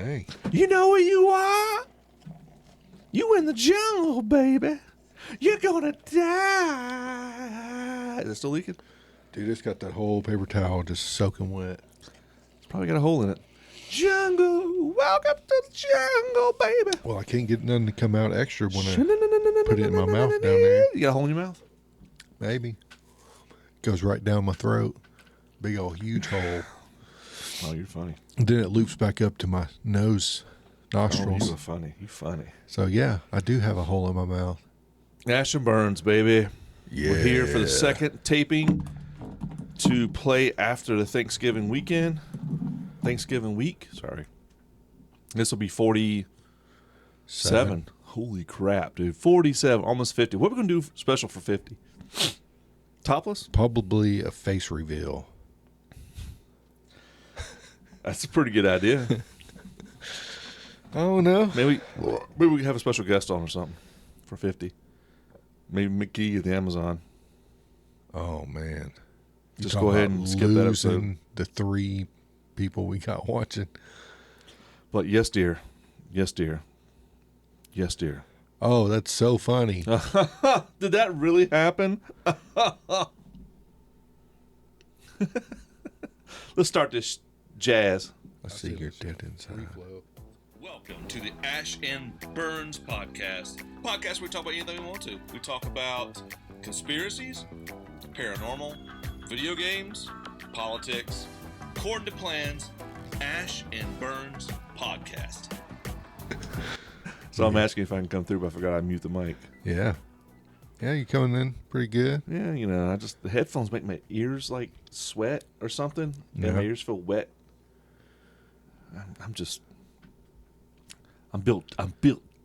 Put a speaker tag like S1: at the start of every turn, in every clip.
S1: Hey.
S2: You know where you are? You in the jungle, baby. You're gonna die. Is it still leaking?
S1: Dude, it's got that whole paper towel just soaking wet.
S2: It's probably got a hole in it. Jungle, welcome to the jungle, baby.
S1: Well, I can't get none to come out extra when I put it in my mouth down there.
S2: You got a hole in your mouth?
S1: Maybe. Goes right down my throat. Big old huge hole.
S2: Oh, you're funny.
S1: And then it loops back up to my nose, nostrils.
S2: Oh, you were funny. You funny.
S1: So, yeah, I do have a hole in my mouth.
S2: Ash and Burns, baby.
S1: Yeah.
S2: We're here for the second taping to play after the Thanksgiving week. Sorry. This will be 47. Holy crap, dude. 47, almost 50. What are we going to do special for 50? Topless?
S1: Probably a face reveal.
S2: That's a pretty good idea.
S1: Oh, no.
S2: Maybe we can have a special guest on or something for 50. Maybe McGee at the Amazon.
S1: Oh, man.
S2: Just go ahead and skip that episode.
S1: The 3 people we got watching.
S2: But yes, dear. Yes, dear. Yes, dear.
S1: Oh, that's so funny.
S2: Did that really happen? Let's start this jazz.
S1: I see you're dead inside.
S3: Welcome to the Ash and Burns podcast. Podcast where we talk about anything we want to. We talk about conspiracies, paranormal, video games, politics, according to plans. Ash and Burns podcast.
S2: So I'm asking if I can come through, but I forgot I mute the mic.
S1: Yeah. Yeah, you're coming in pretty good.
S2: Yeah, you know, the headphones make my ears like sweat or something.
S1: Yeah.
S2: And my ears feel wet. I'm built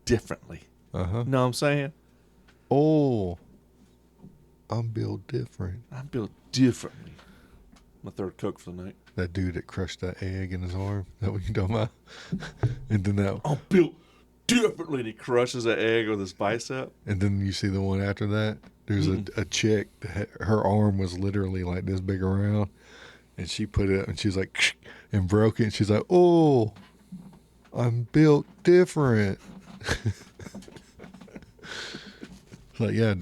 S2: differently.
S1: Uh-huh.
S2: Know what I'm saying?
S1: Oh, I'm built different.
S2: I'm built differently. My third Coke for the night.
S1: That dude that crushed that egg in his arm. That what you talking about? And then
S2: I'm built differently. And he crushes an egg with his bicep.
S1: And then you see the one after that. There's a chick that her arm was literally like this big around, and she put it and she's like and broke it. And she's like, "Oh, I'm built different." Like, yeah,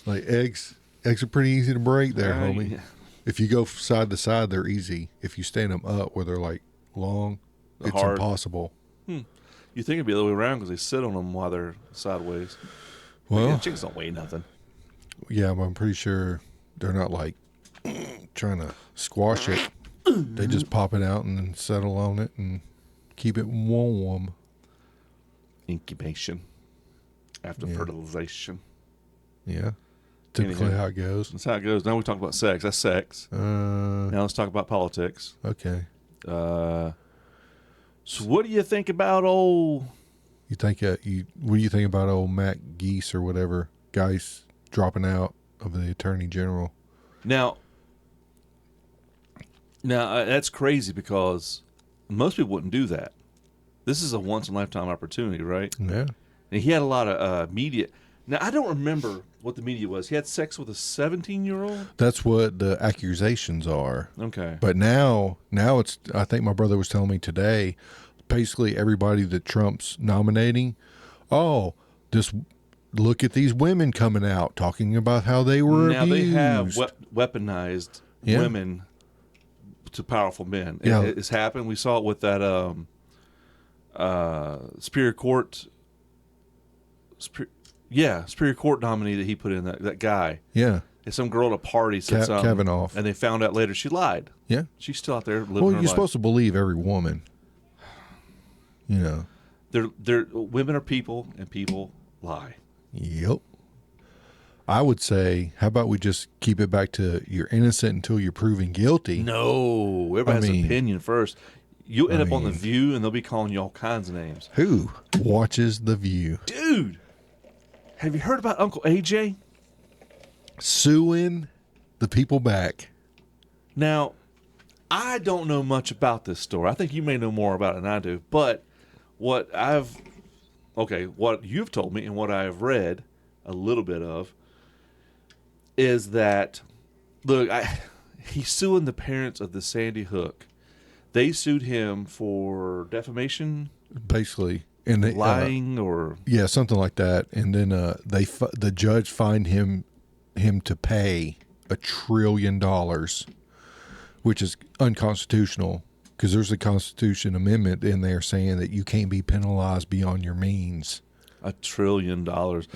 S1: like eggs are pretty easy to break there, homie.
S2: Yeah.
S1: If you go side to side, they're easy. If you stand them up where they're like long, it's
S2: hard.
S1: impossible.
S2: You think it'd be the other way around because they sit on them while they're sideways.
S1: Well,
S2: yeah, chickens don't weigh nothing.
S1: yeah, but I'm pretty sure they're not like trying to squash it. They just pop it out and then settle on it and keep it warm.
S2: Incubation after fertilization.
S1: Yeah. Typically
S2: Anyhow.
S1: how it goes.
S2: That's how it goes. Now we talk about sex. That's sex. Now let's talk about politics.
S1: Okay.
S2: So what do you think about old...
S1: What do you think about old Matt Geese or whatever, Geis dropping out of the Attorney General?
S2: Now that's crazy because most people wouldn't do that. This is a once-in-a-lifetime opportunity, right?
S1: Yeah.
S2: And he had a lot of media. Now, I don't remember what the media was. He had sex with a 17-year-old?
S1: That's what the accusations are.
S2: Okay.
S1: But now it's, I think my brother was telling me today, basically everybody that Trump's nominating, just look at these women coming out talking about how they were
S2: now
S1: abused.
S2: they have weaponized women to powerful men.
S1: Yeah.
S2: It's happened. We saw it with that Superior Court nominee that he put in, that guy.
S1: Yeah.
S2: And some girl at a party said something.
S1: Kavanaugh.
S2: And they found out later she lied.
S1: Yeah.
S2: She's still out there living
S1: Well,
S2: her
S1: you're
S2: life.
S1: supposed to believe every woman. You know.
S2: They're women are people, and people lie.
S1: Yep. I would say, how about we just keep it back to you're innocent until you're proven guilty?
S2: No. Everybody has an opinion first. You'll end up on The View, and they'll be calling you all kinds of names.
S1: Who watches The View?
S2: Dude, have you heard about Uncle AJ?
S1: Suing the people back.
S2: Now, I don't know much about this story. I think you may know more about it than I do. But what you've told me and what I have read a little bit of is that, look, he's suing the parents of the Sandy Hook. They sued him for defamation,
S1: basically, and they,
S2: lying, or
S1: yeah, something like that. And then the judge fined him to pay $1 trillion, which is unconstitutional because there's a Constitution amendment in there saying that you can't be penalized beyond your means.
S2: $1 trillion.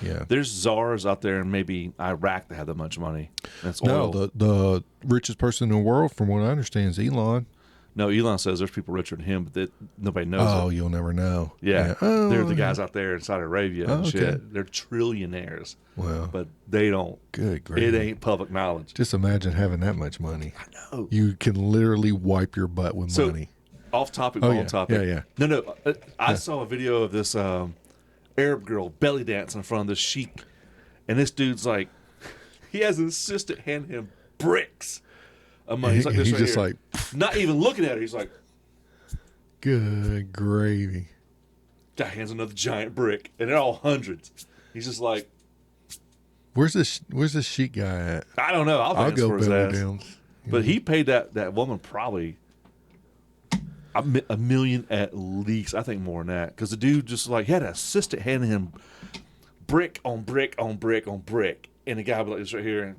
S1: Yeah.
S2: There's czars out there in maybe Iraq that have that much money. That's oil.
S1: No, the richest person in the world, from what I understand, is Elon.
S2: No, Elon says there's people richer than him, but that nobody knows
S1: Oh,
S2: it.
S1: you'll never know.
S2: Yeah.
S1: Oh,
S2: They're the guys out there in Saudi Arabia and
S1: okay.
S2: shit. They're trillionaires.
S1: Well,
S2: But they don't.
S1: good grief.
S2: It ain't public knowledge.
S1: Just imagine having that much money.
S2: I know.
S1: You can literally wipe your butt with
S2: So,
S1: money.
S2: Off topic,
S1: Oh,
S2: on
S1: yeah.
S2: topic.
S1: Yeah.
S2: No. I saw a video of this Arab girl belly dancing in front of this sheik. And this dude's like, he has an assistant hand him bricks of money. He's like this
S1: He's
S2: right
S1: just
S2: here.
S1: like,
S2: Not even looking at her. He's like,
S1: good gravy.
S2: guy hands another giant brick. And they're all hundreds. He's just like,
S1: Where's this sheet guy at?
S2: I don't know. I'll
S1: I'll
S2: dance
S1: go
S2: for his
S1: belly
S2: ass.
S1: downs.
S2: But he paid that woman probably $1 million at least. I think more than that. Because the dude just like, he had an assistant handing him brick on brick on brick on brick. And the guy was like this right here and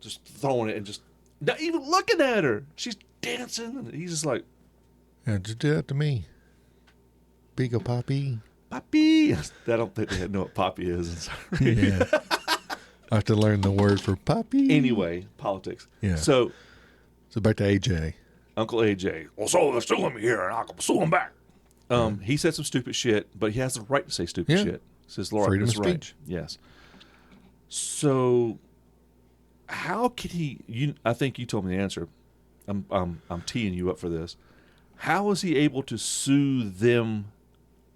S2: just throwing it and just not even looking at her. She's dancing. And he's just like,
S1: Yeah, just do that to me. Bigo Poppy.
S2: Poppy. I don't think they know what Poppy is.
S1: Yeah. I have to learn the word for Poppy.
S2: Anyway, politics.
S1: Yeah.
S2: So
S1: back to AJ.
S2: Uncle AJ, well, so they're suing me here, and I'll sue him back. He said some stupid shit, but he has the right to say stupid
S1: Yeah.
S2: shit. Says Laura,
S1: Freedom
S2: that's
S1: of
S2: right.
S1: speech.
S2: Yes. So, how could he? I think you told me the answer. I'm teeing you up for this. How was he able to sue them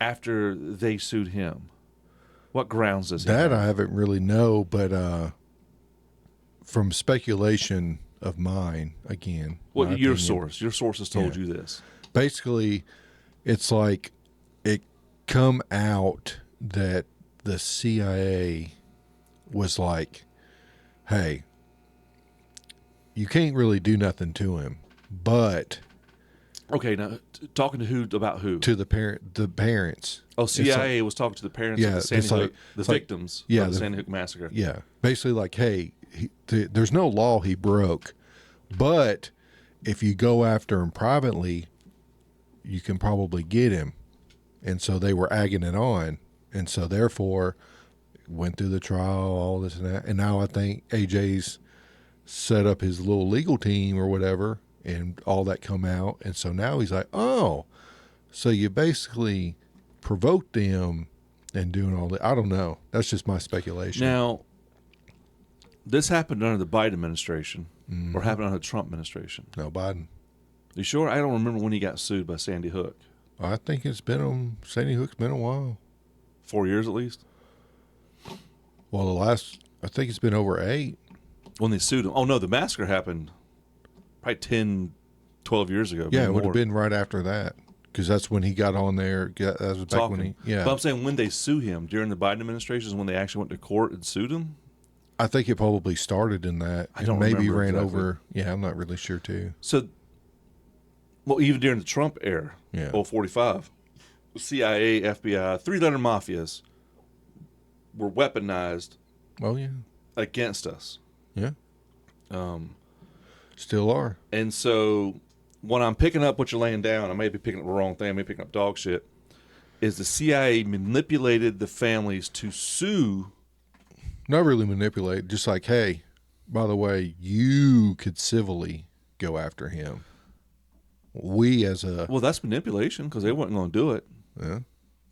S2: after they sued him? What grounds does he
S1: That
S2: have?
S1: I haven't really know, but from speculation of mine, again.
S2: What
S1: my
S2: your
S1: opinion,
S2: source? Your source has told
S1: Yeah.
S2: you this.
S1: Basically, it's like it come out that the CIA was like, hey, you can't really do nothing to him, but
S2: Okay, now talking to who about who?
S1: to the parents.
S2: Oh,
S1: It's
S2: CIA was talking to the parents
S1: Yeah,
S2: of the Sandy
S1: it's like-
S2: Hook, the
S1: it's like-
S2: victims
S1: yeah,
S2: of the
S1: the-
S2: Sandy Hook massacre.
S1: Yeah, basically like, hey, there's no law he broke, but if you go after him privately, you can probably get him. And so they were egging it on, and so therefore went through the trial, all this and that. And now I think AJ's set up his little legal team or whatever, and all that come out. And so now he's like, oh, so you basically provoked them and doing all that. I don't know. That's just my speculation.
S2: Now, this happened under the Biden administration
S1: Mm-hmm.
S2: or happened under the Trump administration.
S1: No, Biden.
S2: You sure? I don't remember when he got sued by Sandy Hook.
S1: I think it's been on Sandy Hook's been a while.
S2: 4 years at least?
S1: Well, I think it's been over 8.
S2: When they sued him. Oh, no, the massacre happened probably 10, 12 years ago.
S1: Yeah,
S2: maybe
S1: it would
S2: more.
S1: have been right after that because that's when he got on there. That was back
S2: talking.
S1: when he. Yeah,
S2: But I'm saying when they sue him during the Biden administration is when they actually went to court and sued him.
S1: I think it probably started in that.
S2: I don't
S1: and maybe
S2: remember
S1: ran
S2: exactly.
S1: over. Yeah, I'm not really sure too.
S2: So, well, even during the Trump era,
S1: Yeah.
S2: 45, CIA, FBI, 3-letter mafias were weaponized
S1: Oh yeah,
S2: against us.
S1: yeah. Still are.
S2: And so when I'm picking up what you're laying down, I may be picking up the wrong thing, I may be picking up dog shit, is the CIA manipulated the families to sue.
S1: Not really manipulate. Just like, hey, by the way, you could civilly go after him. We as a
S2: Well, that's manipulation because they weren't going to do it.
S1: yeah.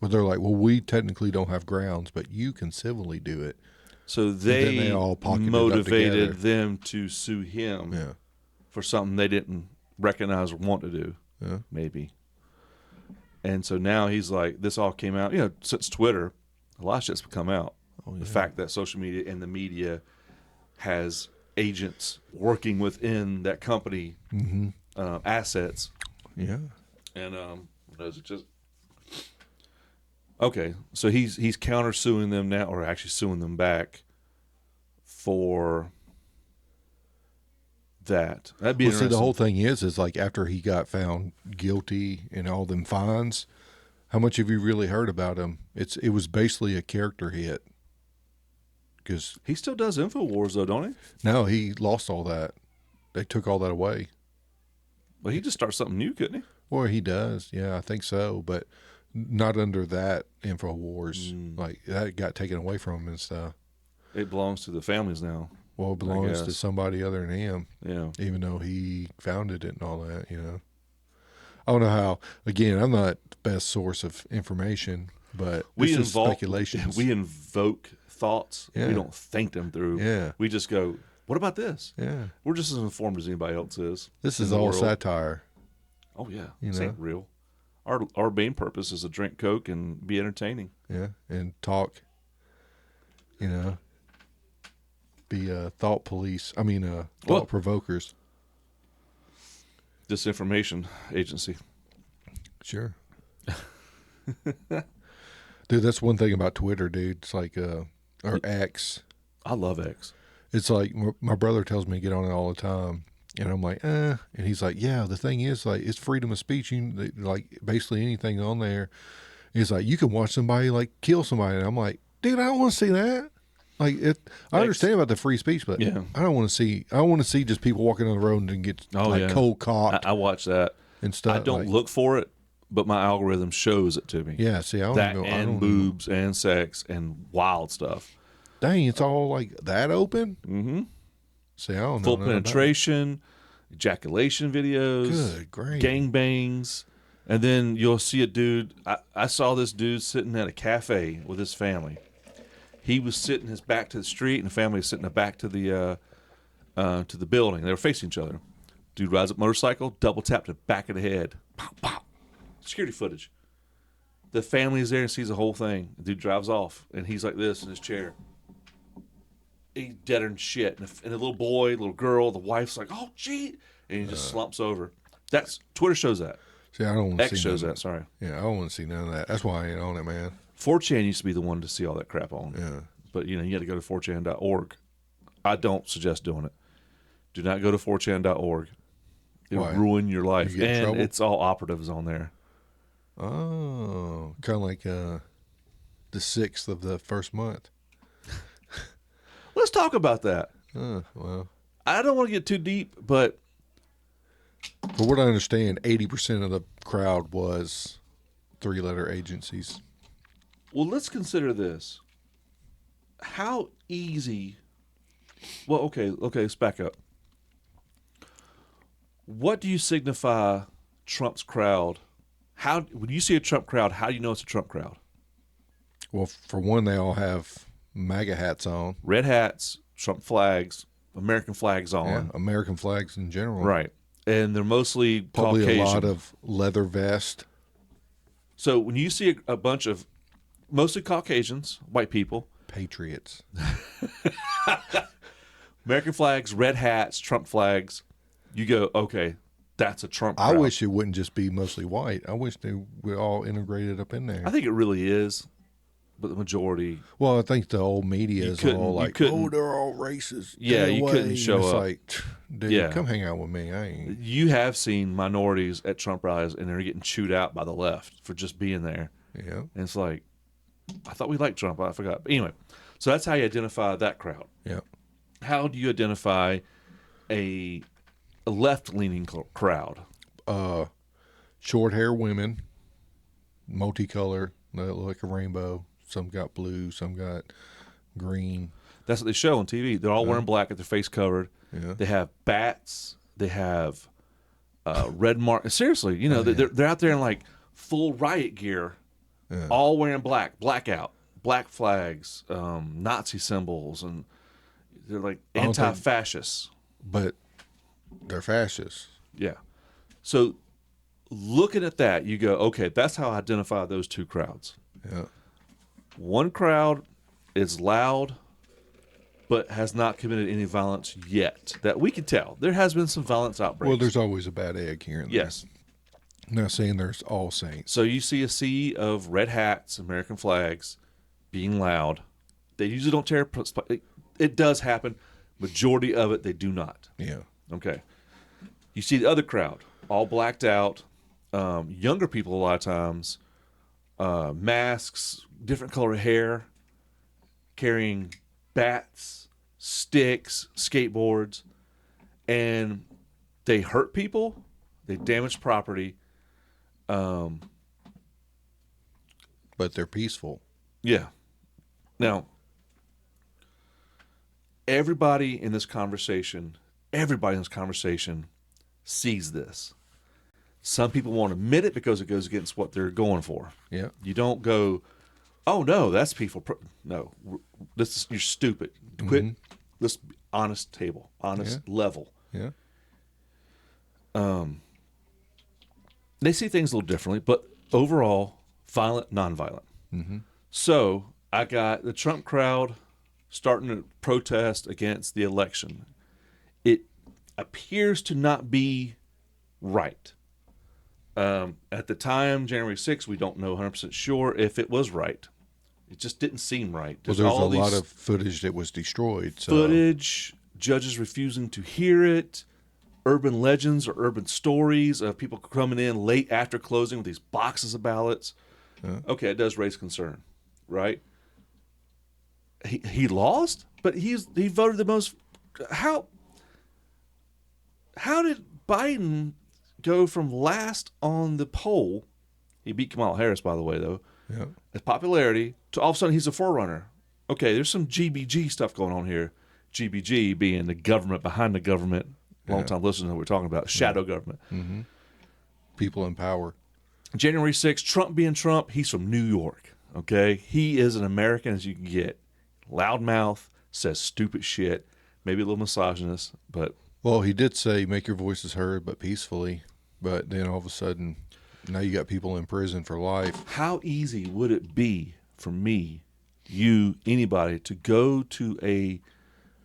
S1: But they're like, well, we technically don't have grounds, but you can civilly do it.
S2: So
S1: then
S2: they
S1: they all pocketed up
S2: motivated
S1: together.
S2: them to sue him
S1: Yeah.
S2: for something they didn't recognize or want to do,
S1: Yeah.
S2: maybe. And so now he's like, this all came out, since Twitter, a lot of shit's come out.
S1: Oh,
S2: The fact that social media and the media has agents working within that company assets.
S1: Yeah.
S2: And is it just okay? So he's countersuing them now, or actually suing them back for that. That'd be
S1: Well,
S2: interesting.
S1: see, the whole thing is like after he got found guilty and all them fines, how much have you really heard about him? It was basically a character hit. Because
S2: he still does InfoWars though, don't he?
S1: no, he lost all that. They took all that away.
S2: Well, he just starts something new, couldn't he?
S1: Well, he does. Yeah, I think so, but not under that InfoWars. Like that got taken away from him and stuff.
S2: It belongs to the families now.
S1: Well, it belongs to
S2: guess.
S1: somebody other than him.
S2: Yeah.
S1: Even though he founded it and all that, I don't know how. Again, I'm not the best source of information, but this is speculations.
S2: We invoke thoughts.
S1: Yeah.
S2: We don't think them through.
S1: Yeah.
S2: We just go, what about this?
S1: Yeah.
S2: We're just as informed as anybody else is.
S1: This
S2: in
S1: is
S2: the
S1: all
S2: world.
S1: satire.
S2: Oh, yeah.
S1: You
S2: This
S1: know?
S2: ain't real. Our main purpose is to drink Coke and be entertaining.
S1: Yeah. And talk, be thought police. Thought provokers.
S2: Disinformation agency.
S1: Sure. Dude, that's one thing about Twitter, dude. It's like, or X.
S2: I love X.
S1: It's like my brother tells me to get on it all the time, and I'm like, and he's like, yeah. The thing is, like, it's freedom of speech. Like basically anything on there. He's like, you can watch somebody like kill somebody, and I'm like, dude, I don't want to see that. Like, I understand about the free speech, but
S2: Yeah.
S1: I don't want to see. I want to see just people walking on the road and get cold cocked
S2: I watch that.
S1: and stuff.
S2: I don't look for it, but my algorithm shows it to me.
S1: Yeah, see, I don't
S2: That
S1: know.
S2: and boobs and sex and wild stuff.
S1: Dang, it's all like that open.
S2: Mm-hmm.
S1: See, I don't know.
S2: Full
S1: nothing about it.
S2: penetration, ejaculation videos,
S1: Good, great.
S2: gangbangs. And then you'll see a dude. I saw this dude sitting at a cafe with his family. He was sitting his back to the street, and the family was sitting back to the building. They were facing each other. Dude rides up motorcycle, double tapped the back of the head. Pow, pow. Security footage. The family is there and sees the whole thing. The dude drives off, and he's like this in his chair. He's deader than shit. And the little boy, little girl, the wife's like, oh, gee. And he just slumps over. That's Twitter shows that.
S1: See, I don't want to see
S2: X shows
S1: none
S2: that, sorry.
S1: Yeah, I don't want to see none of that. That's why I ain't on it, man.
S2: 4chan used to be the one to see all that crap on.
S1: Yeah.
S2: But, you got to go to 4chan.org. I don't suggest doing it. Do not go to 4chan.org. It'll
S1: Why?
S2: ruin your life.
S1: You get in
S2: And
S1: trouble?
S2: it's all operatives on there.
S1: Oh, kind of like the 6th of the first month.
S2: Let's talk about that.
S1: Well,
S2: I don't want to get too deep, but
S1: from what I understand, 80% of the crowd was 3-letter agencies.
S2: well, let's consider this. How easy... Well, okay, let's back up. What do you signify Trump's crowd? When you see a Trump crowd, how do you know it's a Trump crowd?
S1: Well, for one, they all have MAGA hats on.
S2: Red hats, Trump flags, American flags on.
S1: Yeah, American flags in general.
S2: Right. And they're mostly
S1: Probably
S2: Caucasian.
S1: a lot of leather vest.
S2: So when you see a bunch of mostly Caucasians, white people,
S1: Patriots.
S2: American flags, red hats, Trump flags, you go, okay, that's a Trump
S1: I
S2: crowd.
S1: wish it wouldn't just be mostly white. I wish they were all integrated up in there.
S2: I think it really is, but the majority.
S1: Well, I think the old media is all like,
S2: couldn't-
S1: they're all racist.
S2: Yeah,
S1: Get
S2: you
S1: away."
S2: couldn't show
S1: it's
S2: up.
S1: like, dude,
S2: Yeah.
S1: come hang out with me. I ain't.
S2: You have seen minorities at Trump rallies, and they're getting chewed out by the left for just being there.
S1: Yeah.
S2: And it's like, I thought we liked Trump. I forgot. But anyway, so that's how you identify that crowd.
S1: Yeah.
S2: How do you identify a left-leaning crowd?
S1: Short hair women, multicolor, they look like a rainbow. Some got blue, some got green.
S2: That's what they show on TV. They're all wearing black with their face covered.
S1: Yeah.
S2: They have bats. They have red mark. Seriously, they're out there in like full riot gear, all wearing blackout, black flags, Nazi symbols, and they're like
S1: I don't think-
S2: anti-fascists.
S1: But they're fascists.
S2: Yeah. So looking at that, you go, okay, that's how I identify those two crowds.
S1: Yeah.
S2: One crowd is loud, but has not committed any violence yet. That we can tell. There has been some violence outbreaks.
S1: Well, there's always a bad egg here and there.
S2: yes.
S1: I'm not saying there's all saints.
S2: So you see a sea of red hats, American flags, being loud. They usually don't tear. It does happen. Majority of it, they do not.
S1: Yeah.
S2: Okay. You see the other crowd, all blacked out, younger people a lot of times, masks, different color hair, carrying bats, sticks, skateboards, and they hurt people, they damage property.
S1: But they're peaceful.
S2: Yeah. Now, everybody in this conversation sees this. Some people won't admit it because it goes against what they're going for.
S1: Yeah.
S2: You don't go, oh no, that's peaceful. No, you're stupid. Quit. Let's be honest table, honest level.
S1: Yeah.
S2: They see things a little differently, but overall, violent, nonviolent. So I got the Trump crowd starting to protest against the election. It appears to not be right. At the time, January 6th, we don't know 100% sure if it was right. It just didn't seem right.
S1: Well, there's a lot of footage that was destroyed. So.
S2: Footage, judges refusing to hear it, urban legends or urban stories of people coming in late after closing with these boxes of ballots. Okay, it does raise concern, right? He lost, but he voted the most. How did Biden go from last on the poll? He beat Kamala Harris, by the way, though.
S1: Yeah.
S2: His popularity to all of a sudden he's a forerunner. Okay, there's some GBG stuff going on here. GBG being the government behind the government. Long-time listeners know what we're talking about. Shadow government.
S1: People in power.
S2: January 6th, Trump being Trump, he's from New York. Okay, he is an American as you can get. Loudmouth, says stupid shit, maybe a little misogynist, but
S1: Well, he did say make your voices heard, but peacefully. But then all of a sudden, now you got people in prison for life.
S2: how easy would it be for me, you, anybody, to go to a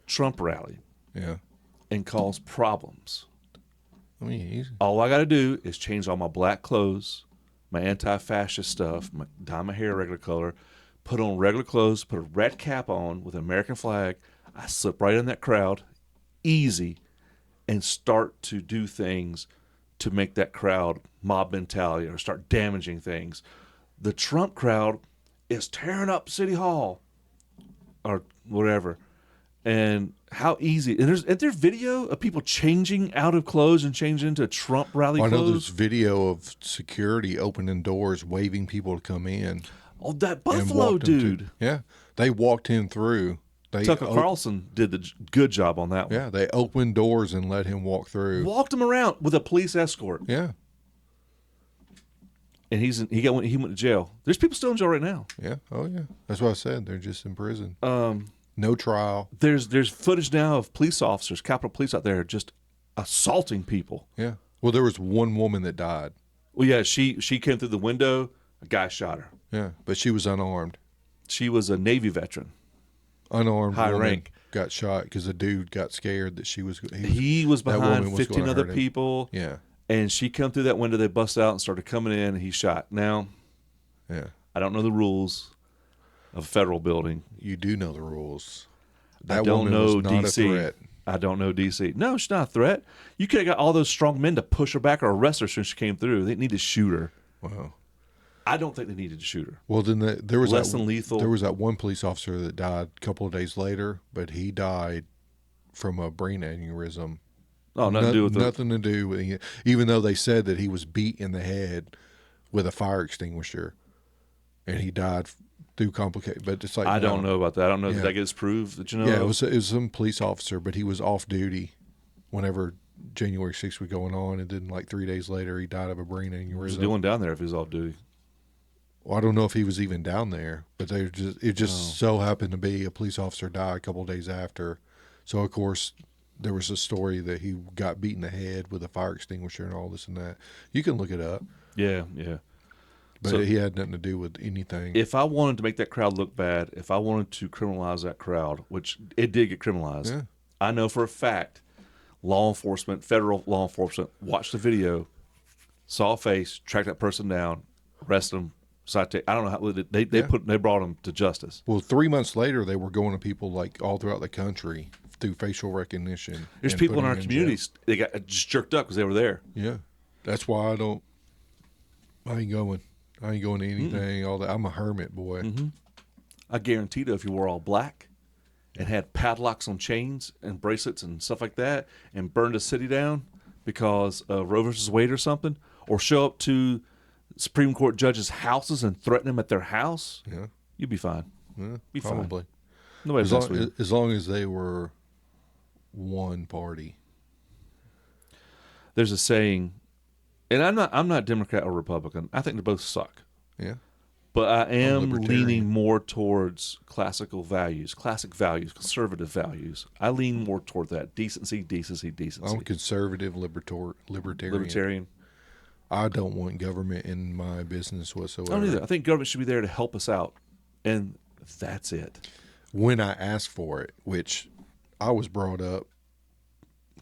S2: Trump rally
S1: Yeah.
S2: and cause problems?
S1: I mean, easy.
S2: All I got to do is change all my black clothes, my anti-fascist stuff, dye my hair regular color, put on regular clothes, put a red cap on with an American flag. I slip right in that crowd, easy, and start to do things to make that crowd mob mentality or start damaging things. The Trump crowd is tearing up City Hall or whatever. And how easy. And isn't there video of people changing out of clothes and changing into Trump rally
S1: I know
S2: clothes?
S1: there's video of security opening doors, waving people to come in.
S2: Oh, that
S1: and
S2: Buffalo
S1: walked him
S2: dude.
S1: Yeah. They walked him through.
S2: Tucker Carlson did the good job on that one.
S1: Yeah. They opened doors and let him walk through.
S2: Walked him around with a police escort.
S1: Yeah.
S2: And he went to jail. There's people still in jail right now.
S1: Yeah. Oh, yeah. That's what I said. They're just in prison. No trial.
S2: There's footage now of police officers, Capitol Police out there just assaulting people.
S1: Yeah. Well, there was one woman that died.
S2: Well, yeah, she came through the window. A guy shot her.
S1: Yeah. But she was unarmed.
S2: She was a Navy veteran.
S1: Unarmed
S2: High
S1: woman
S2: rank.
S1: got shot because the dude got scared that
S2: He was
S1: that
S2: behind
S1: woman was
S2: 15
S1: gonna
S2: other
S1: hurt him.
S2: people.
S1: Yeah.
S2: And she come through that window. They bust out and started coming in, and he shot. Now,
S1: Yeah.
S2: I don't know the rules of a federal building.
S1: You do know the rules.
S2: I
S1: That
S2: don't
S1: woman
S2: know
S1: was not
S2: DC.
S1: a threat.
S2: I don't know DC. No, she's not a threat. You could have got all those strong men to push her back or arrest her since she came through. They need to shoot her.
S1: Wow.
S2: I don't think they needed to shoot her.
S1: Well, then there was
S2: Less
S1: that,
S2: than lethal.
S1: There was that one police officer that died a couple of days later, but he died from a brain aneurysm.
S2: Oh, nothing to do with
S1: nothing to do with it. Even though they said that he was beat in the head with a fire extinguisher, and he died through complicated. But it's like
S2: I don't know about that. I don't know if
S1: Yeah.
S2: that gets proved. That you know?
S1: Yeah, it was some police officer, but he was off duty whenever January 6th was going on, and then like 3 days later he died of a brain
S2: What was he
S1: aneurysm.
S2: doing down there if he was off duty?
S1: Well, I don't know if he was even down there, but it just so happened to be a police officer died a couple of days after. So of course there was a story that he got beat in the head with a fire extinguisher and all this and that. You can look it up,
S2: Yeah, yeah.
S1: but
S2: So-
S1: he had nothing to do with anything.
S2: If I wanted to make that crowd look bad, if I wanted to criminalize that crowd, which it did get criminalized,
S1: Yeah.
S2: I know for a fact law enforcement, federal law enforcement, watched the video, saw a face, tracked that person down, arrested them, citation. I don't know how they brought him to justice.
S1: Well, 3 months later they were going to people like all throughout the country through facial recognition.
S2: There's
S1: and
S2: people
S1: put
S2: in
S1: them
S2: our
S1: jail.
S2: communities, they got just jerked up because they were there.
S1: Yeah, that's why I ain't going. I ain't going to anything. All that. I'm a hermit boy.
S2: I guarantee that if you wore all black and had padlocks on chains and bracelets and stuff like that and burned a city down because of Roe versus Wade or something, or show up to Supreme Court judges' houses and threaten them at their house,
S1: Yeah,
S2: you'd be fine.
S1: yeah,
S2: Be fine.
S1: probably.
S2: Nobody
S1: As
S2: mess with
S1: long,
S2: you.
S1: as long as they were one party.
S2: There's a saying, and I'm not Democrat or Republican. I think they both suck.
S1: Yeah,
S2: But I am
S1: libertarian.
S2: leaning more towards classic values, conservative values. I lean more toward that. Decency.
S1: I'm conservative libertarian.
S2: Libertarian.
S1: I don't want government in my business
S2: I
S1: whatsoever.
S2: don't either. I think government should be there to help us out. And that's it.
S1: When I ask for it, which I was brought up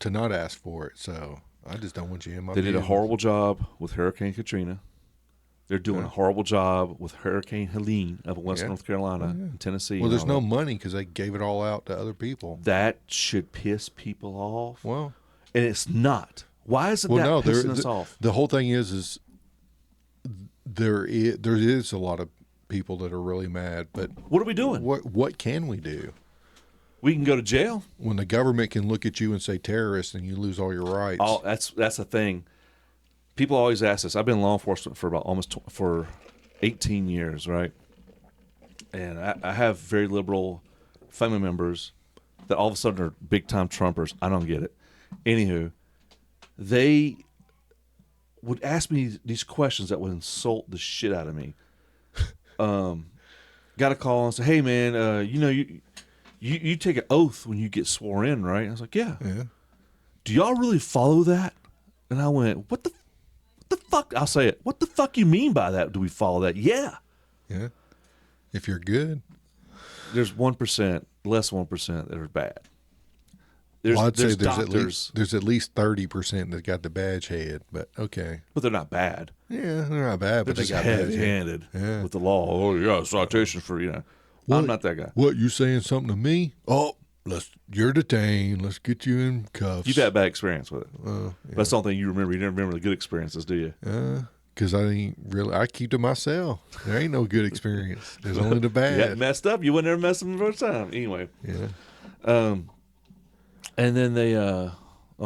S1: to not ask for it, so I just don't want you in my
S2: They did a
S1: business.
S2: horrible job with Hurricane Katrina. They're doing a horrible job with Hurricane Helene up in West North Carolina and Tennessee.
S1: Well, there's
S2: and
S1: no
S2: all that.
S1: money because they gave it all out to other people.
S2: That should piss people off.
S1: Well,
S2: And it's not. Why isn't that pissing us off?
S1: the whole thing is there is a lot of people that are really mad, but
S2: What are we doing?
S1: what can we do
S2: We can go to jail.
S1: when the government can look at you and say terrorist and you lose all your rights?
S2: Oh, that's the thing. People always ask this. I've been in law enforcement for about for 18 years, right? And I have very liberal family members that all of a sudden are big time Trumpers. I don't get it. Anywho, they would ask me these questions that would insult the shit out of me. Got a call and say, "Hey man, you take an oath when you get sworn in, right?" I was like, "Yeah."
S1: Yeah.
S2: Do y'all really follow that? And I went, what the fuck? I'll say it. What the fuck you mean by that? Do we follow that? Yeah.
S1: Yeah. If you're good.
S2: There's 1%, less 1% that are bad. There's,
S1: Well, I'd say
S2: there's
S1: there's
S2: doctors,
S1: at least 30% that got the badge head, but okay.
S2: but they're not bad.
S1: Yeah, they're not bad,
S2: They're
S1: but they
S2: just
S1: got badge head.
S2: heavy-handed
S1: Yeah.
S2: with the law. Oh, yeah, citation for, I'm not that guy.
S1: What, you saying something to me? Oh, you're detained. Let's get you in cuffs.
S2: You've had bad experience with it.
S1: Yeah.
S2: That's the only thing you remember. You never remember the good experiences, do you?
S1: Because I keep to myself. There ain't no good experience. There's only the
S2: You
S1: bad.
S2: hadn't messed up. You wouldn't ever mess up the first time. Anyway.
S1: Yeah.
S2: And then they, where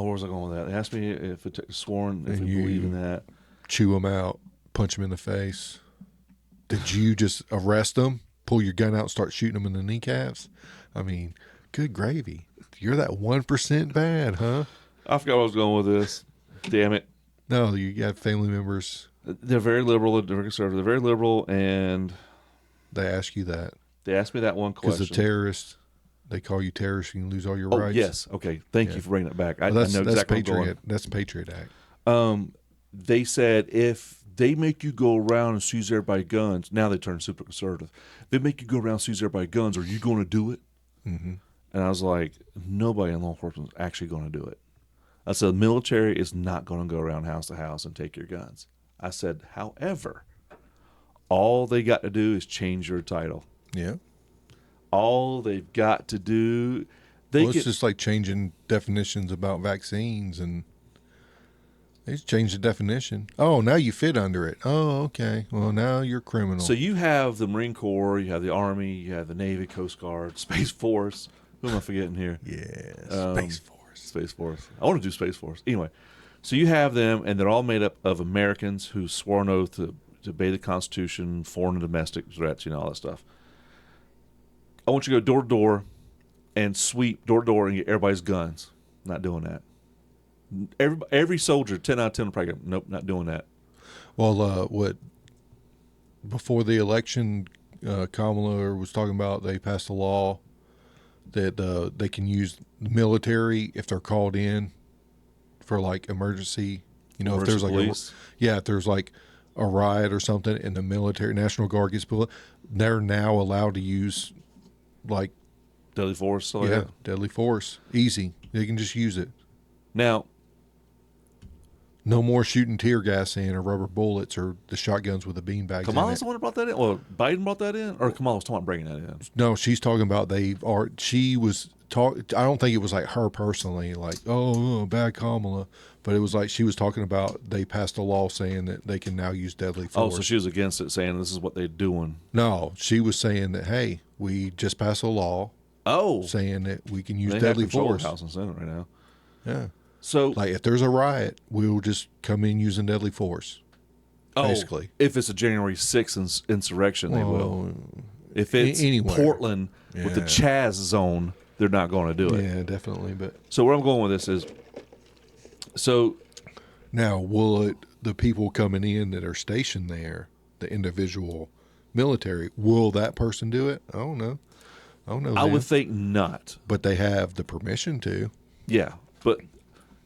S2: was I going with that? They asked me if it sworn, if
S1: And
S2: we
S1: you-
S2: believe in that.
S1: Chew them out. Punch them in the face. Did you just arrest them? Pull your gun out and start shooting them in the kneecaps? I mean, good gravy. You're that 1% bad, huh?
S2: I forgot where I was going with this. Damn it.
S1: No, you got family members.
S2: They're very liberal. They're very conservative. They're very liberal, and
S1: They ask you that.
S2: they asked me that one
S1: Because
S2: question.
S1: the terrorists, they call you terrorist, you can lose all your
S2: Oh,
S1: rights.
S2: yes. Okay. Thank you for bringing it back. I
S1: Well,
S2: know exactly where I'm going.
S1: That's Patriot Act.
S2: They said if they make you go around and seize everybody's guns, now they turn super conservative. They make you go around and seize everybody's guns. Are you going to do it?
S1: Mm-hmm.
S2: And I was like, nobody in law enforcement is actually going to do it. I said, the military is not going to go around house to house and take your guns. I said, however, all they got to do is change your title.
S1: Yeah.
S2: All they've got to do,
S1: It's just like changing definitions about vaccines, and they just change the definition. Oh, now you fit under it. Oh, okay. Well, now you're criminal.
S2: So you have the Marine Corps, you have the Army, you have the Navy, Coast Guard, Space Force. Who am I forgetting here?
S1: yeah, Space Force.
S2: Space Force. I want to do Space Force. Anyway, so you have them, and they're all made up of Americans who swore an oath to obey the Constitution, foreign and domestic threats, all that stuff. I want you to go door to door and sweep door to door and get everybody's guns. Not doing that. Every soldier, 10 out of 10 will probably go, nope, not doing that.
S1: Well, before the election, Kamala was talking about they passed a law that they can use the military if they're called in for like emergency. If there's like
S2: Police.
S1: if there's like a riot or something, and the military National Guard gets pulled, they're now allowed to use like
S2: Deadly force. So yeah.
S1: deadly force. Easy. They can just use it.
S2: Now,
S1: No more shooting tear gas in or rubber bullets or the shotguns with the beanbags in
S2: Kamala's
S1: it.
S2: the one that brought that in? Well, Biden brought that in? Or Kamala was talking about bringing that in?
S1: No, she's talking about she was I don't think it was like her personally, like, oh, bad Kamala. But it was like she was talking about they passed a law saying that they can now use deadly
S2: Oh,
S1: force.
S2: so she was against it, saying this is what they're doing.
S1: No, she was saying that, hey, we just passed a law
S2: Oh.
S1: saying that we can use
S2: They
S1: deadly
S2: have control
S1: force.
S2: of House and Senate right now.
S1: Yeah.
S2: So,
S1: Like, if there's a riot, we'll just come in using deadly force. Basically.
S2: if it's a January 6th insurrection, they will. If it's
S1: anywhere.
S2: Portland with the
S1: Yeah.
S2: Chaz zone, they're not going to do it.
S1: Yeah, definitely. But
S2: So where I'm going with this is, so
S1: now, will the people coming in that are stationed there, the individual military, will that person do it? I don't know.
S2: I would think not.
S1: But they have the permission to.
S2: Yeah, but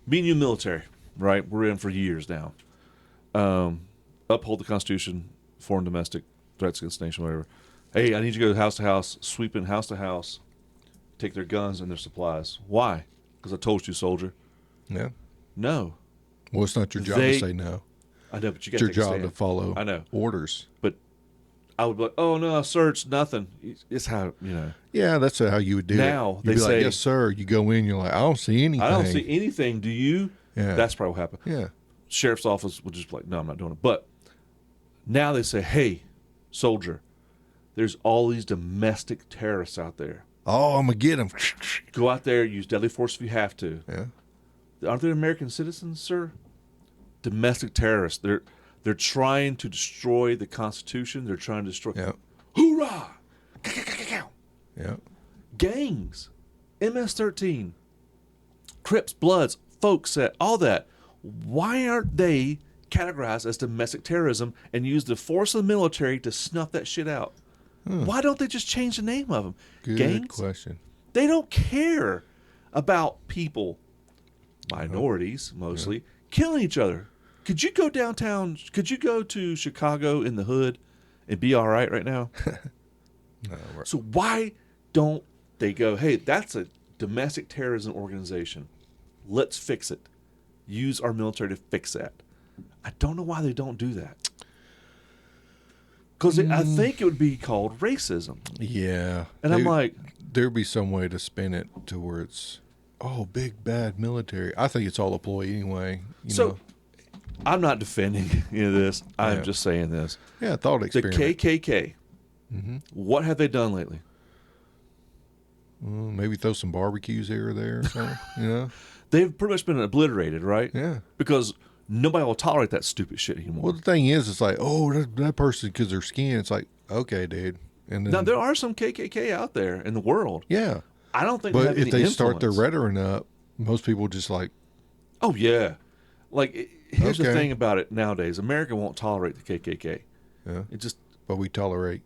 S2: being you military, right? We're in for years now. Uphold the Constitution, foreign domestic threats against the nation, whatever. Hey, I need you to go house to house, sweeping house to house, take their guns and their supplies. Why? Because I told you, soldier.
S1: Yeah.
S2: No.
S1: Well, it's not your job to say no.
S2: I know, but you
S1: It's
S2: got
S1: your
S2: to take a
S1: job
S2: stand.
S1: to follow
S2: I know.
S1: orders.
S2: But I would be like, oh, no, I searched nothing. It's how,
S1: Yeah, that's how you would do
S2: Now,
S1: it.
S2: they
S1: You'd be
S2: say-
S1: like, yes, sir. You go in, you're like, I don't see anything.
S2: I don't see anything. Do you?
S1: Yeah.
S2: That's probably what happened.
S1: Yeah.
S2: Sheriff's office would just be like, no, I'm not doing it. But now they say, hey, soldier, there's all these domestic terrorists out there.
S1: Oh, I'm going to get them.
S2: Go out there, use deadly force if you have to.
S1: Yeah.
S2: Aren't they American citizens, sir? Domestic terrorists. They're trying to destroy the Constitution. They're trying to destroy.
S1: Yeah.
S2: Hoorah!
S1: Yeah.
S2: Gangs, MS-13, Crips, Bloods, Folk Set, all that. Why aren't they categorized as domestic terrorism and use the force of the military to snuff that shit out? Why don't they just change the name of them?
S1: Good
S2: Gangs?
S1: question.
S2: They don't care about people, minorities mostly, killing each other. Could you go downtown? Could you go to Chicago in the hood and be all right now?
S1: No,
S2: So why don't they go, hey, that's a domestic terrorism organization. Let's fix it. Use our military to fix that. I don't know why they don't do that. Because I think it would be called racism.
S1: yeah.
S2: And I'm like,
S1: there'd be some way to spin it to where it's, oh, big bad military. I think it's all a ploy anyway. You know?
S2: I'm not defending any of this. I'm
S1: Yeah.
S2: just saying this.
S1: Yeah, thought
S2: The
S1: experiment.
S2: KKK, what have they done lately?
S1: Maybe throw some barbecues here or there or something. You know?
S2: They've pretty much been obliterated, right?
S1: Yeah.
S2: Because nobody will tolerate that stupid shit anymore.
S1: Well, the thing is, it's like, oh, that person because their skin. It's like, okay, dude. And then,
S2: Now, there are some KKK out there in the world.
S1: yeah.
S2: I don't think they
S1: But
S2: have
S1: if
S2: any
S1: they start their
S2: influence.
S1: rhetoric up, most people just like,
S2: Oh, yeah. Like, here's the
S1: Okay.
S2: thing about it nowadays. America won't tolerate the KKK.
S1: yeah,
S2: It just,
S1: but we tolerate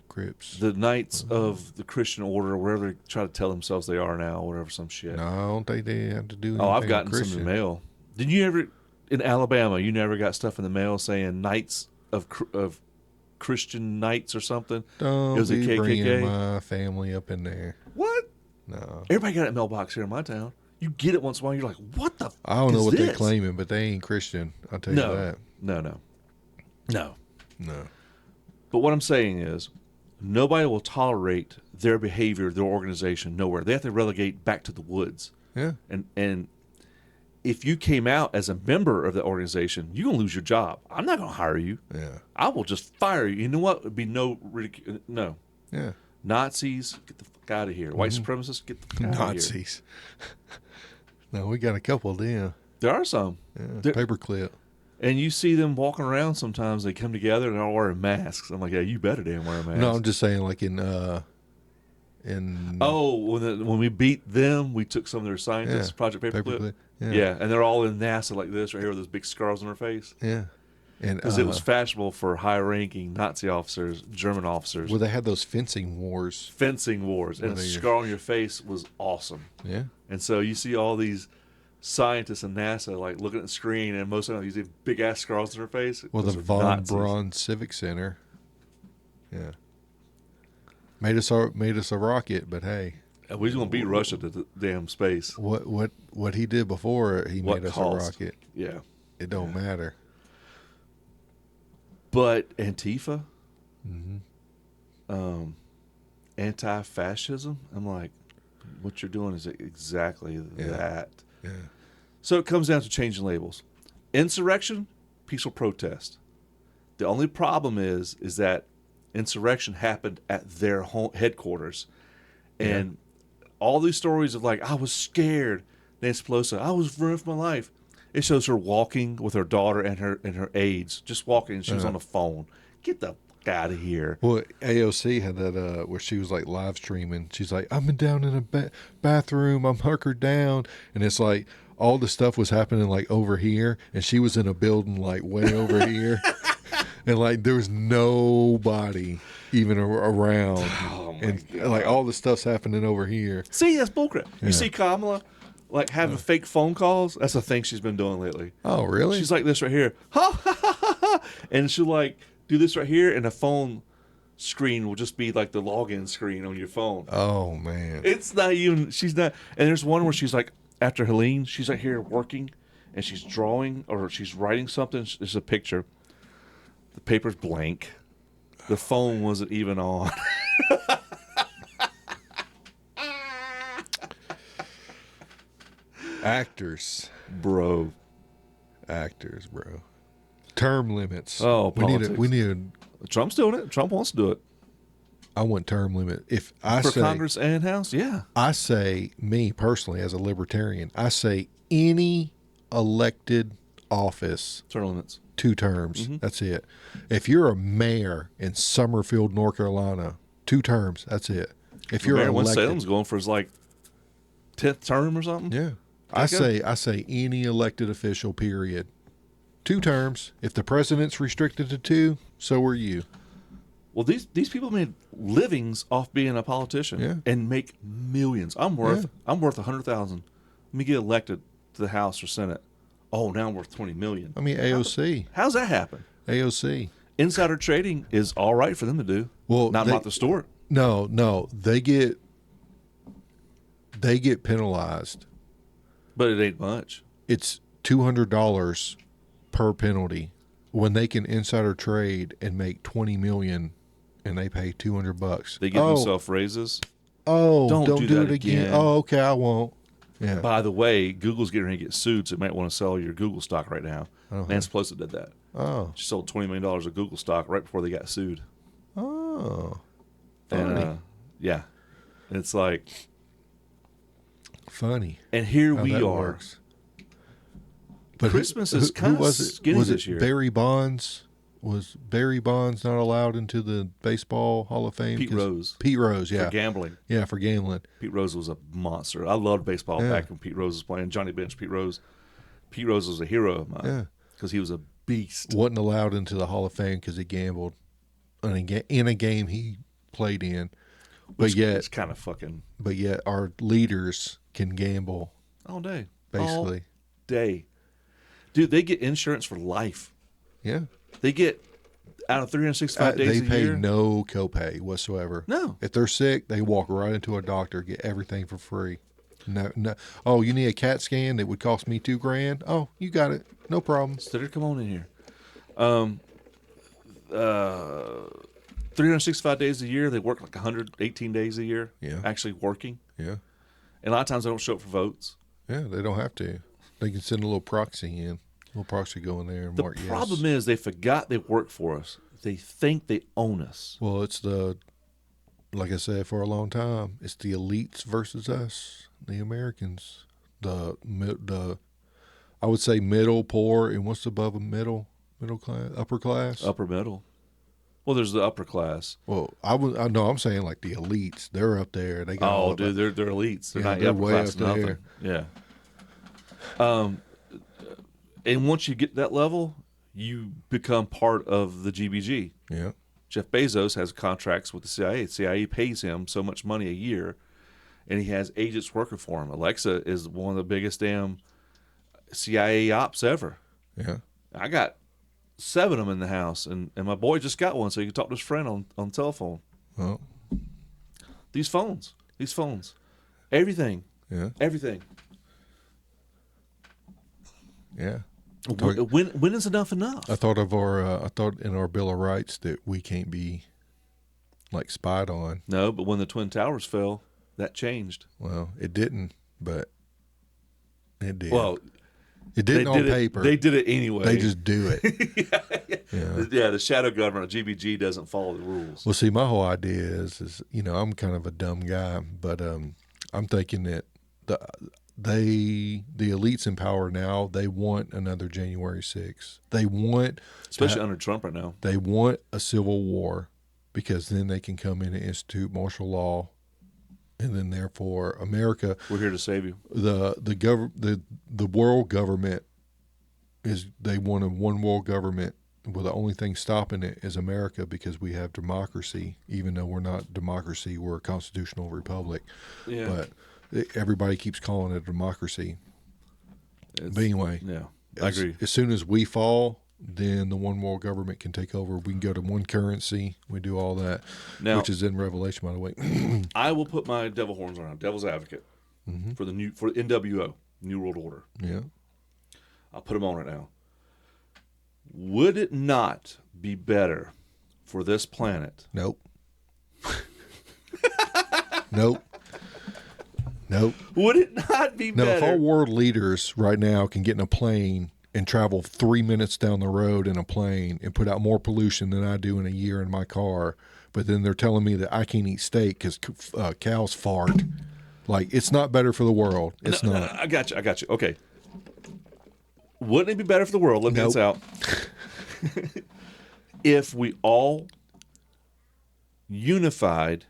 S1: Crips.
S2: the Knights of the Christian Order, wherever they try to tell themselves they are now, whatever, some shit.
S1: No, I don't think they have to do anything
S2: Oh, I've gotten some
S1: Christian.
S2: in the mail. Did you ever, in Alabama, you never got stuff in the mail saying Knights of Christian Knights or something?
S1: Don't
S2: It was a
S1: be
S2: KKK?
S1: bringing my family up in there.
S2: What?
S1: No.
S2: Everybody got a mailbox here in my town. You get it once in a while, you're like, what the
S1: I don't know
S2: is
S1: what
S2: this?
S1: they're claiming, but they ain't Christian. I'll tell you
S2: No.
S1: that.
S2: No.
S1: No.
S2: But what I'm saying is, nobody will tolerate their behavior, their organization, nowhere. They have to relegate back to the woods.
S1: Yeah.
S2: And if you came out as a member of the organization, you're going to lose your job. I'm not going to hire you.
S1: Yeah.
S2: I will just fire you. You know what? It'd be no ridicule. No.
S1: Yeah.
S2: Nazis, get the fuck out of here. White supremacists, get the fuck out of here.
S1: Nazis. No, we got a couple of them.
S2: There are some.
S1: Yeah.
S2: There-
S1: Paperclip.
S2: And you see them walking around sometimes. They come together and they're all wearing masks. I'm like, yeah, you better damn wear a mask.
S1: No, I'm just saying, like in
S2: Oh, when we beat them, we took some of their scientists,
S1: Yeah,
S2: Project Paperclip.
S1: Paperclip,
S2: Yeah.
S1: yeah.
S2: And they're all in NASA like this right here with those big scars on their face.
S1: yeah, and
S2: Because it was fashionable for high-ranking Nazi officers, German officers,
S1: well, they had those fencing wars.
S2: fencing wars, and a
S1: Where they-
S2: scar on your face was awesome.
S1: Yeah,
S2: And so you see all these scientists in NASA like looking at the screen, and most of them using big ass scars on their face.
S1: well, the
S2: Those are
S1: von
S2: Nazis.
S1: Braun Civic Center. Yeah, made us a rocket, but hey,
S2: And we're gonna beat Russia to the damn space.
S1: what he did before he
S2: What
S1: made us
S2: cost?
S1: a rocket
S2: Yeah.
S1: It don't matter.
S2: But Antifa,
S1: Mm-hmm.
S2: Anti-fascism, I'm like, what you're doing is exactly that.
S1: Yeah.
S2: So it comes down to changing labels. Insurrection, peaceful protest. The only problem is that insurrection happened at their home headquarters. And all these stories of like, I was scared. Nancy Pelosi, I was running for my life. It shows her walking with her daughter and her aides, just walking, and she was on the phone. Get the fuck out of here.
S1: Well, AOC had that where she was like live streaming. She's like, I'm down in a bathroom. I'm hunkered down. And it's like all the stuff was happening like over here. And she was in a building like way over here. And like there was nobody even around.
S2: Oh, my
S1: and
S2: God.
S1: like all the stuff's happening over here.
S2: See, that's bullcrap.
S1: Yeah.
S2: You see Kamala, like having fake phone calls? That's a thing she's been doing lately.
S1: Oh, really?
S2: She's like this right here. Ha, ha, ha, ha, ha. And she'll like do this right here, and the phone screen will just be like the login screen on your phone.
S1: Oh, man.
S2: It's not even, she's not. And there's one where she's like, after Helene, she's like here working, and she's drawing or she's writing something. There's a picture. The paper's blank. The phone wasn't even on.
S1: Actors,
S2: Bro.
S1: Term limits.
S2: Oh,
S1: we need
S2: Trump's doing it. Trump wants to do it.
S1: I want term limit. If I
S2: For
S1: say
S2: Congress and House, yeah.
S1: I say, me personally as a libertarian, I say any elected office,
S2: Term limits.
S1: 2 terms.
S2: Mm-hmm.
S1: That's it. If you're a mayor in Summerfield, North Carolina, 2 terms. That's it. If you're
S2: Mayor
S1: elected,
S2: Winston-Salem's going for his like 10th term or something.
S1: yeah. I say any elected official, period. 2 terms. If the president's restricted to 2, so are you.
S2: Well, these people made livings off being a politician and make millions. I'm worth $100,000. Let me get elected to the House or Senate. Oh, now I'm worth $20 million.
S1: I mean, AOC.
S2: How's that happen?
S1: AOC.
S2: Insider trading is all right for them to do.
S1: Well,
S2: not Martha Stewart.
S1: No, they get penalized.
S2: But it ain't much.
S1: It's $200 per penalty when they can insider trade and make $20 million, and they pay $200.
S2: They give themselves raises.
S1: Oh,
S2: Don't
S1: don't
S2: do
S1: do
S2: that
S1: it again.
S2: again.
S1: Oh, okay, I won't. Yeah.
S2: By the way, Google's getting ready to get sued, so you might want to sell your Google stock right now. Nancy Pelosi did that.
S1: Oh.
S2: She sold $20 million of Google stock right before they got sued.
S1: Oh.
S2: And
S1: Funny.
S2: yeah, it's like,
S1: Funny.
S2: and here
S1: how
S2: we
S1: that
S2: are.
S1: works. But
S2: Christmas is kind of skinny
S1: was
S2: this year.
S1: Barry Bonds? Was Barry Bonds not allowed into the Baseball Hall of Fame?
S2: Pete Rose.
S1: Pete Rose, yeah.
S2: For gambling.
S1: Yeah, for gambling.
S2: Pete Rose was a monster. I loved baseball back when Pete Rose was playing. Johnny Bench, Pete Rose. Pete Rose was a hero of mine.
S1: Yeah.
S2: Because he was a beast.
S1: Wasn't allowed into the Hall of Fame because he gambled in a game he played in.
S2: Which is kind of fucking
S1: But yet our leaders can gamble,
S2: all day.
S1: basically.
S2: All day. Dude, they get insurance for life.
S1: Yeah.
S2: They get out of 365 days
S1: They
S2: a
S1: pay
S2: year.
S1: no copay whatsoever.
S2: No.
S1: If they're sick, they walk right into a doctor, get everything for free. No. Oh, you need a CAT scan that would cost me $2,000? Oh, you got it. No problem.
S2: Sitter, come on in here. 365 days a year. They work like 118 days a year.
S1: Yeah.
S2: Actually working.
S1: Yeah.
S2: And a lot of times they don't show up for votes.
S1: Yeah, they don't have to. They can send a little proxy in. A little proxy go in there and
S2: The
S1: mark yes.
S2: problem is they forgot they work for us. They think they own us.
S1: Well, it's like I said for a long time, it's the elites versus us, the Americans. I would say middle, poor, and what's above a middle class, upper class?
S2: Upper middle. Well, there's the upper class.
S1: Well, I'm saying like the elites. They're up there. They got all
S2: Oh, dude, they're elites. They're
S1: Yeah,
S2: not
S1: they're
S2: upper
S1: way
S2: class.
S1: up
S2: Nothing.
S1: there.
S2: Yeah. And once you get that level, you become part of the GBG.
S1: Yeah.
S2: Jeff Bezos has contracts with the CIA. The CIA pays him so much money a year, and he has agents working for him. Alexa is one of the biggest damn CIA ops ever.
S1: Yeah.
S2: I got 7 of them in the house, and my boy just got one, so he can talk to his friend on telephone.
S1: Well,
S2: These phones, everything,
S1: yeah.
S2: everything.
S1: Yeah.
S2: When is enough enough?
S1: I thought in our Bill of Rights that we can't be like spied on.
S2: No, but when the Twin Towers fell, that changed.
S1: Well, it didn't, but it did.
S2: Well,
S1: it didn't on paper.
S2: They did it anyway.
S1: They just do it.
S2: Yeah, the shadow government, GBG, doesn't follow the rules.
S1: Well, see, my whole idea is I'm kind of a dumb guy, but I'm thinking that the elites in power now, they want another January 6th. They want,
S2: especially under Trump right now,
S1: they want a civil war because then they can come in and institute martial law, and then therefore America.
S2: We're here to save you.
S1: The world government they want a one world government. Well, the only thing stopping it is America because we have democracy, even though we're not democracy, we're a constitutional republic.
S2: Yeah.
S1: But everybody keeps calling it a democracy. But anyway,
S2: yeah, I agree.
S1: As soon as we fall, then the one world government can take over. We can go to one currency. We do all that,
S2: now,
S1: which is in Revelation, by the way.
S2: I will put my devil horns on, devil's advocate, for NWO, New World Order.
S1: Yeah,
S2: I'll put them on it now. Would it not be better for this planet?
S1: Nope. Nope. Nope.
S2: Would it not be better?
S1: No, if our world leaders right now can get in a plane and travel 3 minutes down the road in a plane and put out more pollution than I do in a year in my car, but then they're telling me that I can't eat steak because cows fart. Like, it's not better for the world. It's not.
S2: No, I got you. Okay. Wouldn't it be better for the world? Let me get this out. If we all unified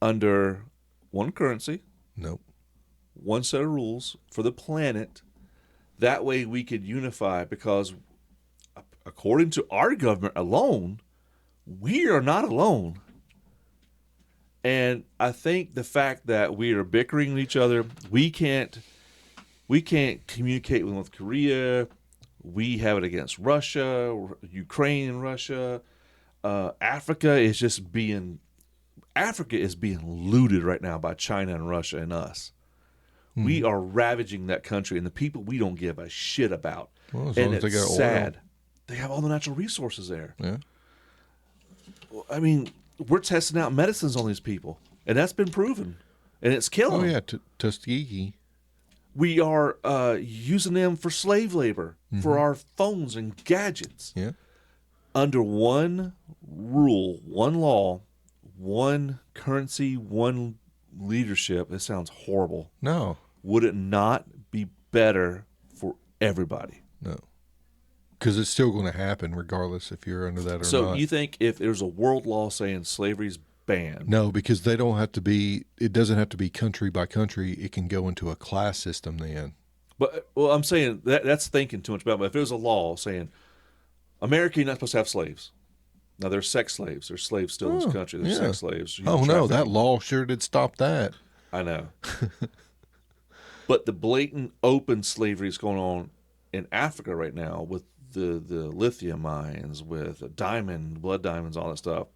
S2: under one currency,
S1: Nope.
S2: one set of rules for the planet, that way we could unify, because according to our government alone, we are not alone. And I think the fact that we are bickering with each other, we can't communicate with North Korea. We have it against Russia, Ukraine, and Russia. Africa is being looted right now by China and Russia and us. We are ravaging that country, and the people we don't give a shit about.
S1: Well, as
S2: and
S1: long as
S2: it's
S1: they got
S2: sad.
S1: oil.
S2: They have all the natural resources there.
S1: Yeah.
S2: I mean, we're testing out medicines on these people, and that's been proven, and it's killing them.
S1: Oh, yeah, Tuskegee.
S2: We are using them for slave labor, for our phones and gadgets.
S1: Yeah.
S2: Under one rule, one law, one currency, one leadership. It sounds horrible.
S1: No.
S2: Would it not be better for everybody?
S1: No. Because it's still going to happen regardless if you're under that or not.
S2: So you think if there's a world law saying slavery's banned?
S1: No, because they don't have to be, it doesn't have to be country by country. It can go into a class system then.
S2: But, well, I'm saying that's thinking too much about it. But if there's a law saying America, you're not supposed to have slaves. Now, there's sex slaves. There's slaves still in this country. There's sex slaves.
S1: Oh, no, that law sure did stop that.
S2: I know. But the blatant open slavery is going on in Africa right now with the lithium mines, with blood diamonds, all that stuff.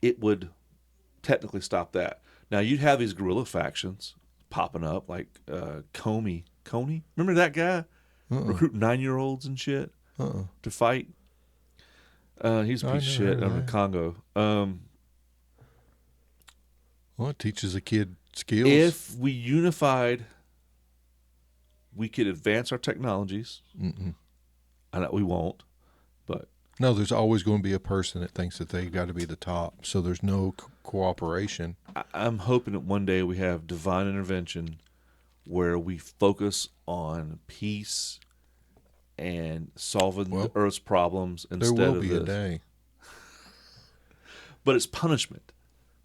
S2: It would technically stop that. Now, you'd have these guerrilla factions popping up like Coney. Remember that guy? Recruiting 9-year-olds and shit to fight? He's a piece of shit out of Congo.
S1: Well, it teaches a kid skills.
S2: If we unified, we could advance our technologies. I know we won't, but
S1: no, there's always going to be a person that thinks that they got to be the top. So there's no cooperation.
S2: I'm hoping that one day we have divine intervention where we focus on peace and solving the Earth's problems instead of this.
S1: There will be a day.
S2: But it's punishment.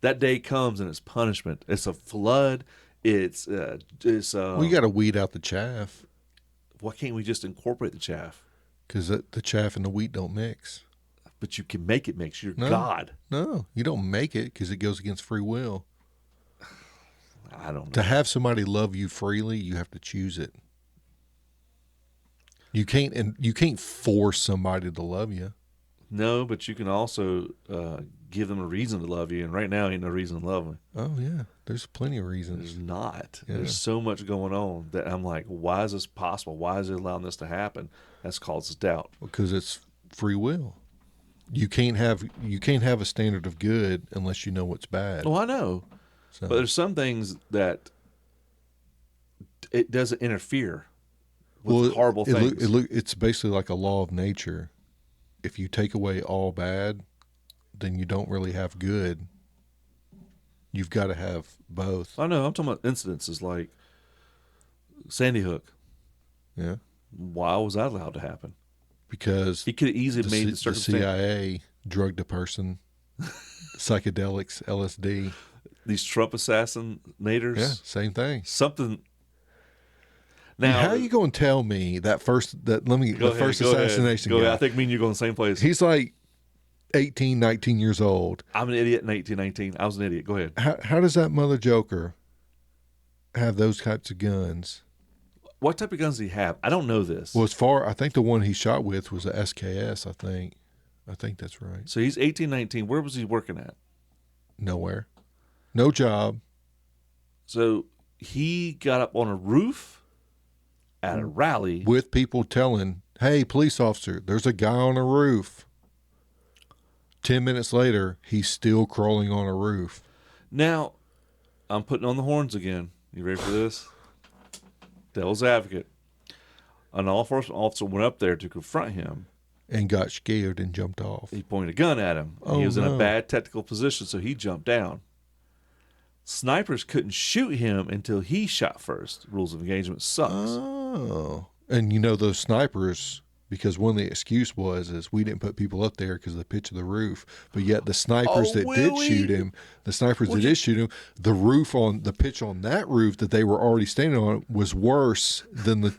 S2: That day comes and it's punishment. It's a flood. It's
S1: we got to weed out the chaff.
S2: Why can't we just incorporate the chaff?
S1: Because the chaff and the wheat don't mix.
S2: But you can make it mix. You're God.
S1: No, you don't make it because it goes against free will.
S2: I don't know.
S1: To have somebody love you freely, you have to choose it. You can't force somebody to love you.
S2: No, but you can also give them a reason to love you, and right now ain't no reason to love me.
S1: Oh yeah, there's plenty of
S2: There's
S1: reasons.
S2: not.
S1: Yeah.
S2: There's so much going on that I'm like, why is this possible? Why is it allowing this to happen? That's causes doubt.
S1: Because it's free will. You can't have a standard of good unless you know what's bad.
S2: Oh, I know.
S1: So,
S2: But there's some things that it doesn't interfere with horrible things.
S1: It's basically like a law of nature. If you take away all bad, then you don't really have good. You've got to have both.
S2: I know. I'm talking about incidences like Sandy Hook.
S1: Yeah.
S2: Why was that allowed to happen?
S1: Because
S2: He could have easily made the
S1: the
S2: circumstance.
S1: CIA drugged a person, psychedelics, LSD.
S2: These Trump assassinators.
S1: Yeah, same thing.
S2: Something.
S1: Now,
S2: Now,
S1: how are you going to tell me the first assassination
S2: Go
S1: guy?
S2: ahead. I think me and you go in the same place.
S1: He's like 18, 19 years old.
S2: I'm an idiot in 1819. I was an idiot. Go ahead.
S1: How does that mother joker have those types of guns?
S2: What type of guns do he have? I don't know this.
S1: Well, I think the one he shot with was a SKS, I think that's right.
S2: So he's 18, 19. Where was he working at?
S1: Nowhere. No job.
S2: So he got up on a roof at a rally.
S1: With people telling, hey, police officer, there's a guy on a roof. 10 minutes later, he's still crawling on a roof.
S2: Now, I'm putting on the horns again. You ready for this? Devil's advocate. An law enforcement officer went up there to confront him.
S1: And got scared and jumped off.
S2: He pointed a gun at him.
S1: Oh,
S2: he was in
S1: no.
S2: a bad technical position, so he jumped down. Snipers couldn't shoot him until he shot first. Rules of engagement sucks.
S1: Oh. And you know those snipers, because one of the excuse is we didn't put people up there because of the pitch of the roof. But yet the snipers that did shoot him, the pitch on that roof that they were already standing on was worse than the.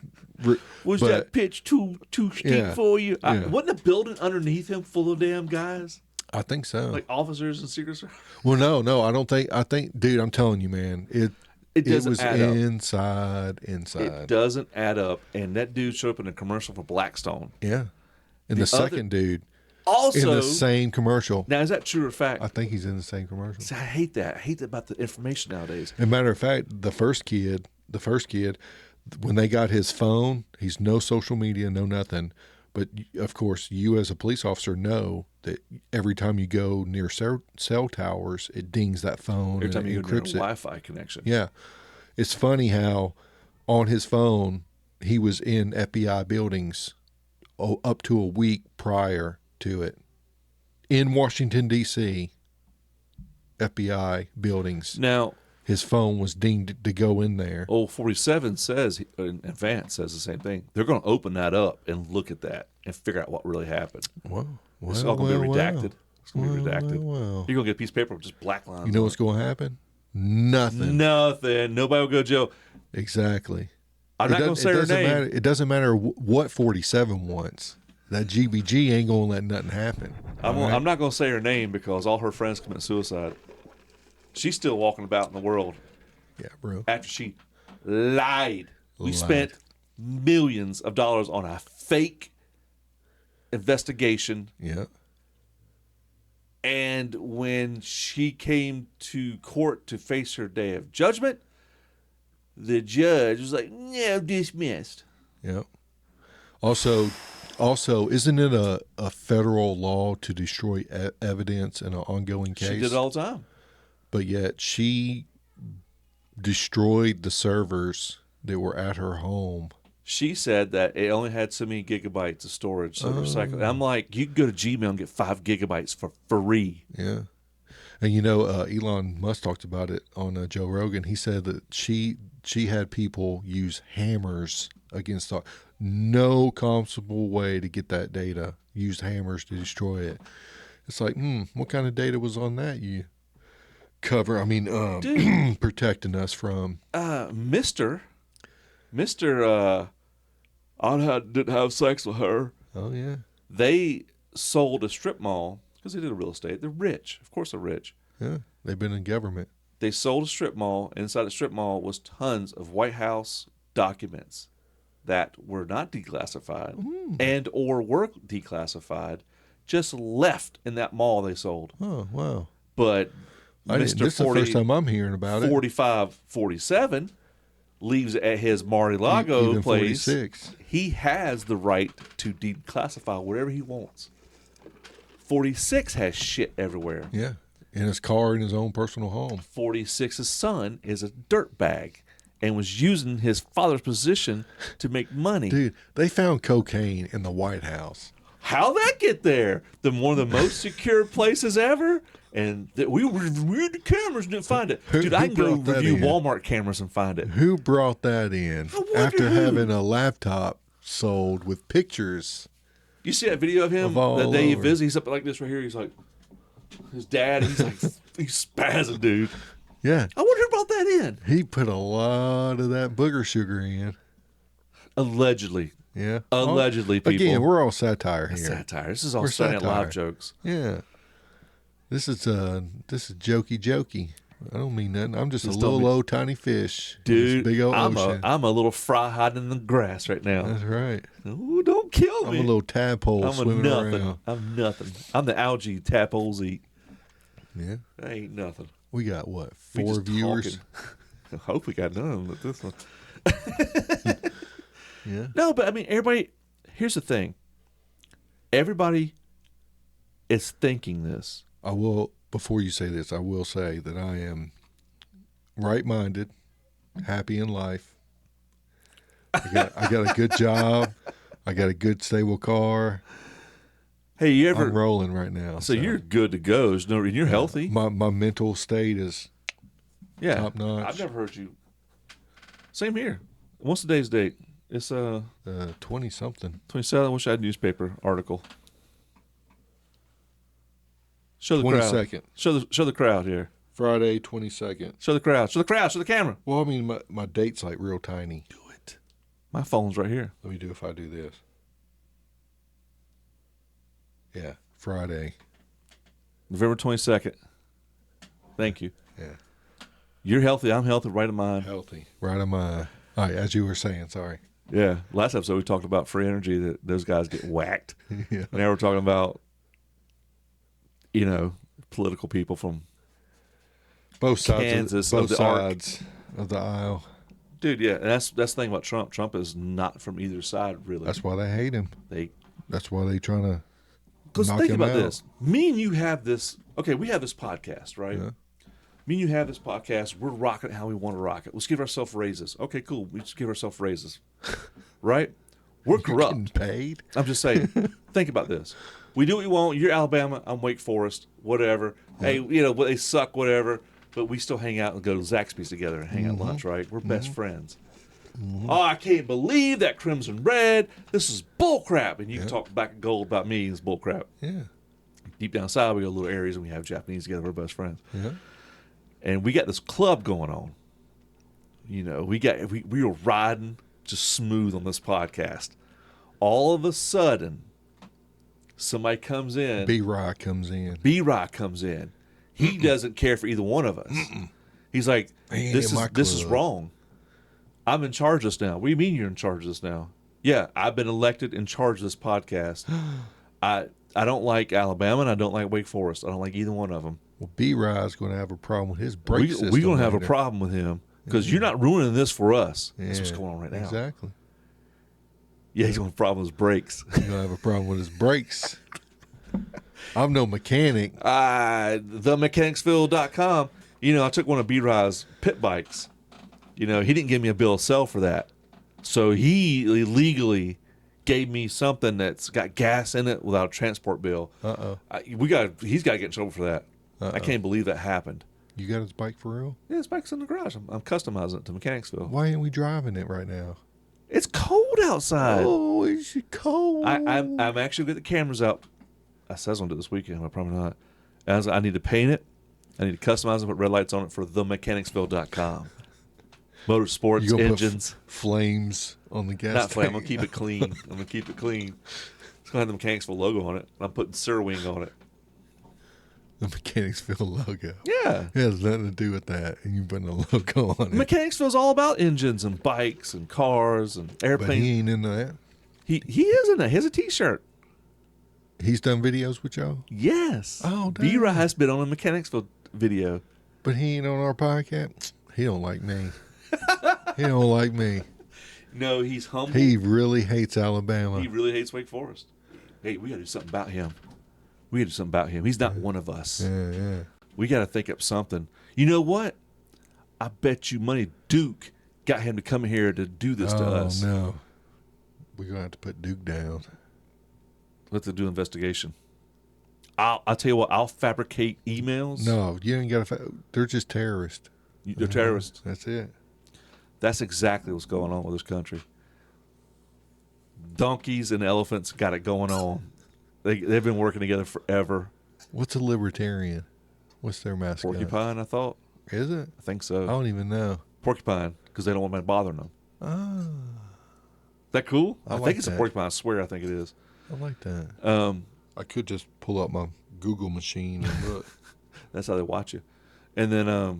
S2: Was that pitch too steep
S1: Yeah,
S2: for you?
S1: yeah.
S2: Wasn't the building underneath him full of damn guys?
S1: I think so.
S2: Like officers and secret service?
S1: Well, no, I don't think. I think, dude, I'm telling you, man, it
S2: doesn't
S1: was
S2: add up.
S1: inside.
S2: It doesn't add up. And that dude showed up in a commercial for Blackstone.
S1: Yeah, and the second dude
S2: Also,
S1: in the same commercial.
S2: now is that true or fact?
S1: I think he's in the same commercial.
S2: See, I hate that. I hate that about the information nowadays.
S1: As a matter of fact, the first kid, when they got his phone, he's no social media, no nothing. But of course, you as a police officer know that every time you go near cell towers, it dings that phone
S2: Every time
S1: and
S2: you
S1: it
S2: go near a
S1: encrypts it.
S2: Wi-Fi connection.
S1: Yeah, it's funny how on his phone he was in FBI buildings up to a week prior to it in Washington D.C. FBI buildings.
S2: Now,
S1: His phone was dinged to go in there.
S2: 47 says, in advance says the same thing. They're going to open that up and look at that and figure out what really happened. It's all going to be redacted. It's going to be redacted.
S1: Well.
S2: You're going to get a piece of paper with just black lines.
S1: You know
S2: on
S1: what's
S2: it.
S1: going to happen? Nothing.
S2: Nothing. Nobody will go to jail.
S1: Exactly.
S2: I'm not going to say her name.
S1: It doesn't matter what 47 wants. That GBG ain't going to let nothing happen.
S2: I'm not going to say her name because all her friends commit suicide. She's still walking about in the world
S1: Yeah, bro.
S2: after she lied. We
S1: Lied.
S2: spent millions of dollars on a fake investigation.
S1: Yeah.
S2: And when she came to court to face her day of judgment, the judge was like, "No, dismissed."
S1: Yeah. Also, isn't it a federal law to destroy evidence in an ongoing case?
S2: She did it all the time.
S1: But yet she destroyed the servers that were at her home.
S2: She said that it only had so many gigabytes of storage, so recycle. And I'm like, you can go to Gmail and get 5 gigabytes for free.
S1: Yeah. And you know, Elon Musk talked about it on Joe Rogan. He said that she had people use hammers against no comfortable way to get that data. Used hammers to destroy it. It's like, what kind of data was on that? You protecting us from.
S2: Mister, I didn't have sex with her.
S1: Oh yeah.
S2: They sold a strip mall because they did real estate. They're rich. Of course they're rich.
S1: Yeah. They've been in government.
S2: They sold a strip mall. Inside the strip mall was tons of White House documents that were not declassified and or were declassified just left in that mall they sold.
S1: Oh, wow.
S2: But
S1: This is the first time I'm hearing about it.
S2: 45, 47 leaves at his Mar-a-Lago
S1: Even
S2: place.
S1: 46.
S2: He has the right to declassify whatever he wants. 46 has shit everywhere.
S1: Yeah. In his car, in his own personal home.
S2: 46's son is a dirtbag and was using his father's position to make money.
S1: Dude, they found cocaine in the White House.
S2: How'd that get there? One of the most secure places ever? And we reviewed the cameras and didn't find it. Dude, I can go
S1: brought that
S2: review
S1: in?
S2: Walmart cameras and find it.
S1: Who brought that in
S2: wonder
S1: after
S2: who.
S1: having a laptop sold with pictures?
S2: You see that video of him
S1: Of all
S2: that day he
S1: over.
S2: visited? He's up like this right here. He's like, his dad, he's like, he's spazzing, dude.
S1: Yeah.
S2: I wonder who brought that in.
S1: He put a lot of that booger sugar in.
S2: Allegedly.
S1: Yeah.
S2: Allegedly, people.
S1: Again, we're all satire here.
S2: Satire. This is all
S1: We're
S2: Saturday Night
S1: satire.
S2: Live jokes.
S1: Yeah. This is jokey. I don't mean nothing. I'm just a
S2: Just
S1: little
S2: don't be-
S1: old tiny fish. in
S2: Dude,
S1: this big old
S2: I'm
S1: ocean.
S2: a little fry hiding in the grass right now.
S1: That's right.
S2: Ooh, don't kill
S1: I'm
S2: me.
S1: a little tadpole
S2: I'm a
S1: swimming
S2: nothing.
S1: around.
S2: I'm nothing. I'm the algae tadpoles eat.
S1: Yeah.
S2: I ain't nothing.
S1: We got what?
S2: We
S1: 4
S2: just
S1: viewers.
S2: talking. I hope we got none with this one.
S1: Yeah.
S2: No, but I mean, everybody. Here's the thing. Everybody is thinking this.
S1: I will, before you say this, I will say that I am right-minded, happy in life. I got a good job. I got a good, stable car.
S2: Hey, you ever?
S1: I'm rolling right now.
S2: So you're good to go. And you're healthy.
S1: My mental state is
S2: Yeah.
S1: top notch.
S2: I've never heard you. Same here. What's today's date? It's
S1: 20-something.
S2: 27. I wish I had a newspaper article. Show the crowd.
S1: 22nd.
S2: Show the crowd here.
S1: Friday, 22nd.
S2: Show the crowd. Show the crowd. Show the camera.
S1: Well, I mean, my date's like real tiny.
S2: Do it. My phone's right here.
S1: Let me do if I do this. Yeah, Friday.
S2: November 22nd. Thank you.
S1: Yeah.
S2: You're healthy. I'm healthy. Right of mine.
S1: Healthy. Right on my... All right, as you were saying, sorry.
S2: Yeah. Last episode we talked about free energy, that those guys get whacked.
S1: Yeah.
S2: Now we're talking about, political people from
S1: Both sides,
S2: Kansas
S1: both
S2: of the arc.
S1: sides of the aisle.
S2: Dude, yeah, and that's the thing about Trump. Trump is not from either side, really.
S1: That's why they hate him. That's why they trying to
S2: Because
S1: knock
S2: think
S1: him
S2: about
S1: out.
S2: this. Me and you have this. Okay, we have this podcast, right?
S1: Yeah.
S2: Me and you have this podcast. We're rocking it how we want to rock it. Let's give ourselves raises. Okay, cool. We just give ourselves raises, right? We're corrupt.
S1: Getting paid.
S2: I'm just saying. Think about this. We do what we want. You're Alabama. I'm Wake Forest. Whatever. Hey, they suck. Whatever. But we still hang out and go to Zaxby's together and hang out lunch, right? We're best friends. Oh, I can't believe that Crimson Red. This is bullcrap. And you can talk back and gold about me. It's bullcrap.
S1: Yeah.
S2: Deep down inside, we go little areas and we have Japanese together. We're best friends.
S1: Yeah.
S2: And we got this club going on. We were riding just smooth on this podcast. All of a sudden, somebody comes in.
S1: B-Rock comes in.
S2: B-Rock comes in. He doesn't care for either one of us. He's like,
S1: He ain't
S2: this
S1: in my
S2: is
S1: club."
S2: wrong. I'm in charge of this now. What do you mean you're in charge of this now? Yeah, I've been elected in charge of this podcast. I don't like Alabama and I don't like Wake Forest. I don't like either one of them.
S1: Well, B-Rod's going to have a problem with his brake system.
S2: We're going to have a
S1: later.
S2: problem with him because you're not ruining this for us.
S1: Yeah,
S2: That's what's going on right now.
S1: Exactly.
S2: Yeah, he's going to have a problem with his brakes.
S1: He's going to have a problem with his brakes. I'm no mechanic.
S2: TheMechanicsville.com. I took one of B-Rod's pit bikes. He didn't give me a bill of sale for that. So he illegally gave me something that's got gas in it without a transport bill.
S1: Uh-oh.
S2: He's got to get in trouble for that. I can't believe that happened.
S1: You got his bike for real?
S2: Yeah, his bike's in the garage. I'm customizing it to Mechanicsville.
S1: Why ain't we driving it right now?
S2: It's cold outside.
S1: Oh, is it cold?
S2: I'm actually going to get the cameras out. I said I was going to do it this weekend, but probably not. I need to paint it. I need to customize it, put red lights on it for themechanicsville.com. Motorsports,
S1: You gonna put
S2: engines.
S1: Flames on the gas
S2: Not flame. I'm
S1: tank?
S2: going to keep it clean. It's going to have the Mechanicsville logo on it. I'm putting Wing on it.
S1: The Mechanicsville logo.
S2: Yeah.
S1: It has nothing to do with that, and you putting a logo on it.
S2: Mechanicsville's all about engines and bikes and cars and
S1: But
S2: airplanes.
S1: he ain't into that.
S2: He is in that. He has a T-shirt.
S1: He's done videos with y'all?
S2: Yes.
S1: Oh, dang.
S2: B-Rye has been on a Mechanicsville video.
S1: But he ain't on our podcast? He don't like me. He don't like me.
S2: No, he's humble.
S1: He really hates Alabama.
S2: He really hates Wake Forest. Hey, we got to do something about him. He's not one of us.
S1: Yeah.
S2: We got to think up something. You know what? I bet you money Duke got him to come here to do this to us.
S1: Oh, no. We're going to have to put Duke down.
S2: Let's do an investigation. I'll tell you what, I'll fabricate emails.
S1: No, you ain't got to. They're just terrorists.
S2: They're terrorists.
S1: That's it.
S2: That's exactly what's going on with this country. Donkeys and elephants got it going on. They've been working together forever.
S1: What's a libertarian? What's their mascot?
S2: Porcupine, I thought.
S1: Is it?
S2: I think so.
S1: I don't even know.
S2: Porcupine, because they don't want anybody bothering them.
S1: Ah,
S2: That cool?
S1: I
S2: think
S1: like
S2: it's
S1: that.
S2: a porcupine. I swear I think it is.
S1: I like that.
S2: Um,
S1: I could just pull up my Google machine and look.
S2: That's how they watch you. And then,
S1: I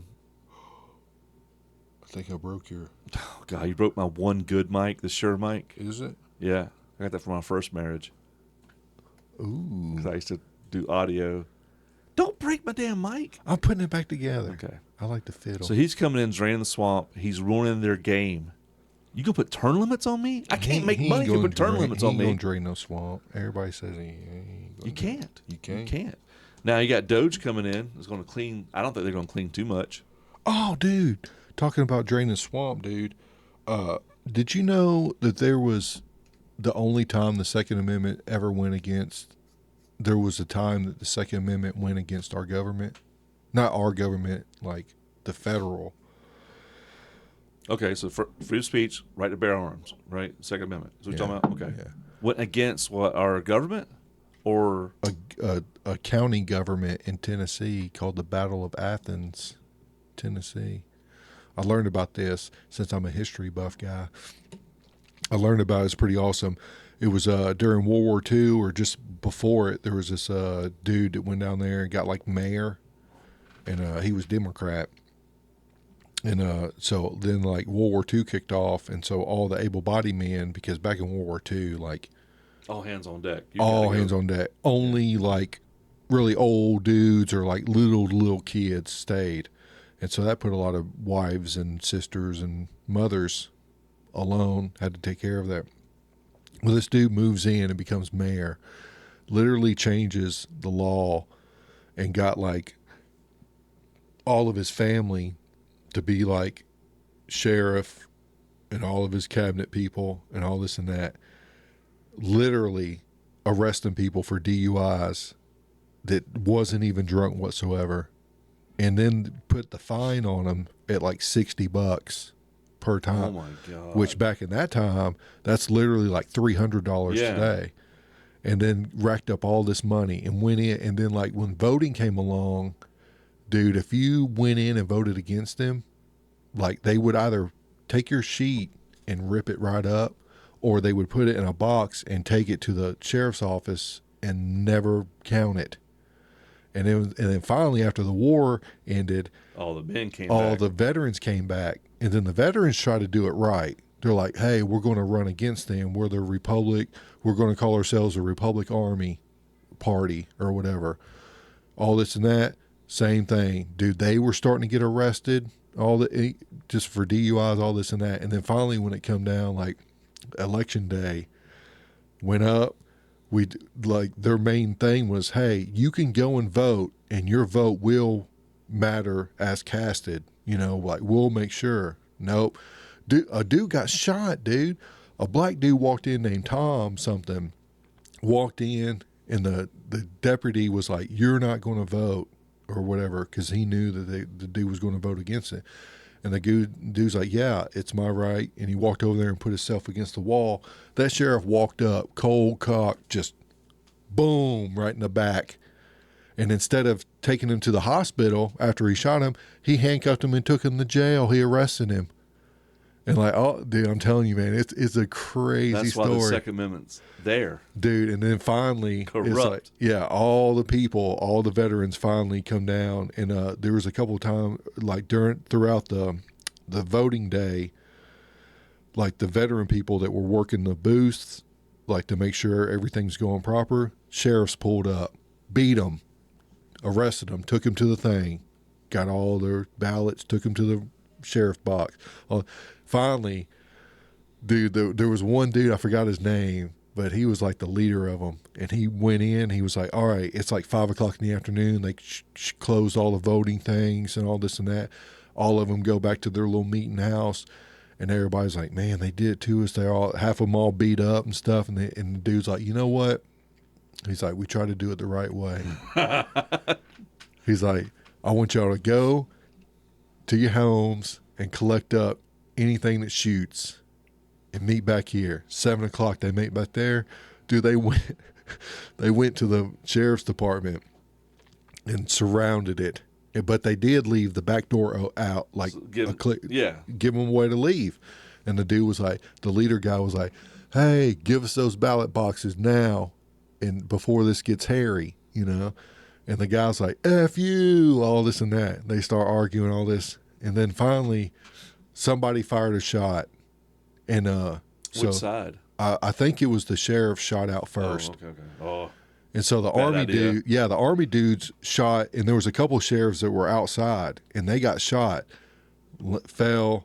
S1: think I broke your.
S2: oh God, you broke my one good mic, the Shure mic.
S1: Is it?
S2: Yeah, I got that from my first marriage.
S1: Ooh.
S2: 'Cause I used to do audio. Don't break my damn mic.
S1: I'm putting it back together.
S2: Okay.
S1: I like the fiddle.
S2: So he's coming in, draining the swamp. He's ruining their game. You gonna put turn limits on me? I can't make money if you put turn limits on
S1: He
S2: me.
S1: ain't gonna drain no swamp. Everybody says he ain't gonna
S2: You can't.
S1: You can't.
S2: You can't. Now you got Doge coming in. It's going to clean. I don't think they're going to clean too much.
S1: Oh, dude. Talking about draining swamp, dude. Did you know that there was the only time the Second Amendment ever went against? There was a time that the Second Amendment went against our government, not our government, like the federal.
S2: Okay, so for free of speech, right to bear arms, right? Second Amendment. Is what you're talking about? Okay.
S1: Yeah.
S2: Went against what, our government? Or
S1: A county government in Tennessee called the Battle of Athens, Tennessee. I learned about this since I'm a history buff guy. I learned about it. It's pretty awesome. It was during World War II or just before it. There was this dude that went down there and got like mayor, and he was Democrat. And so then like World War II kicked off, and so all the able-bodied men, because back in World War II, like
S2: all hands on deck.
S1: all hands on deck. Only like really old dudes or like little kids stayed. And so that put a lot of wives and sisters and mothers alone, had to take care of that. Well, this dude moves in and becomes mayor, literally changes the law, and got like all of his family to be like sheriff and all of his cabinet people and all this and that, literally arresting people for DUIs that wasn't even drunk whatsoever, and then put the fine on them at like $60 per time.
S2: Oh my God.
S1: Which back in that time, that's literally like $300
S2: Yeah.
S1: today. And then racked up all this money and went in. And then like when voting came along, dude, if you went in and voted against them, like they would either take your sheet and rip it right up, or they would put it in a box and take it to the sheriff's office and never count it. And then finally, after the war ended,
S2: all the men came
S1: all
S2: back.
S1: the veterans came back, and then the veterans tried to do it right. They're like, hey, we're going to run against them. We're the Republic. We're going to call ourselves the Republic Army Party or whatever. All this and that, same thing. Dude, they were starting to get arrested, just for DUIs, all this and that. And then finally, when it come down, like election day went up, their main thing was, hey, you can go and vote, and your vote will matter as casted. Like we'll make sure. Nope. A dude got shot, dude. A black dude walked in named Tom something, walked in, and the deputy was like, you're not going to vote or whatever, because he knew that the dude was going to vote against it. And the dude's like, yeah, it's my right. And he walked over there and put himself against the wall. That sheriff walked up, cold cock, just boom, right in the back. And instead of taking him to the hospital after he shot him, he handcuffed him and took him to jail. He arrested him. And like, oh, dude, I'm telling you, man, it's a crazy
S2: That's
S1: story.
S2: why the Second Amendment's there.
S1: Dude, and then finally,
S2: Corrupt.
S1: it's like, yeah, all the veterans finally come down, and there was a couple of times, like throughout the voting day, like the veteran people that were working the booths, like to make sure everything's going proper. Sheriffs pulled up, beat them, arrested them, took him to the thing, got all their ballots, took him to the sheriff's box. Finally, dude, there was one dude, I forgot his name, but he was like the leader of them. And he went in, he was like, all right, it's like 5 o'clock in the afternoon. They closed all the voting things and all this and that. All of them go back to their little meeting house. And everybody's like, man, they did it to us. They're all, half of them all beat up and stuff. And the dude's like, you know what? He's like, we try to do it the right way. He's like, I want y'all to go to your homes and collect up anything that shoots and meet back here. 7 o'clock, they meet back there. Dude, they went to the sheriff's department and surrounded it. But they did leave the back door out, like give them a way to leave. And the dude was like, the leader guy was like, hey, give us those ballot boxes now and before this gets hairy, you know. And the guy's like, F you, all this and that. They start arguing all this. And then finally, somebody fired a shot. And
S2: which side?
S1: I think it was the sheriff shot out first.
S2: Oh, okay. Oh.
S1: And so the army dude, the army dudes shot, and there was a couple of sheriffs that were outside, and they got shot, fell,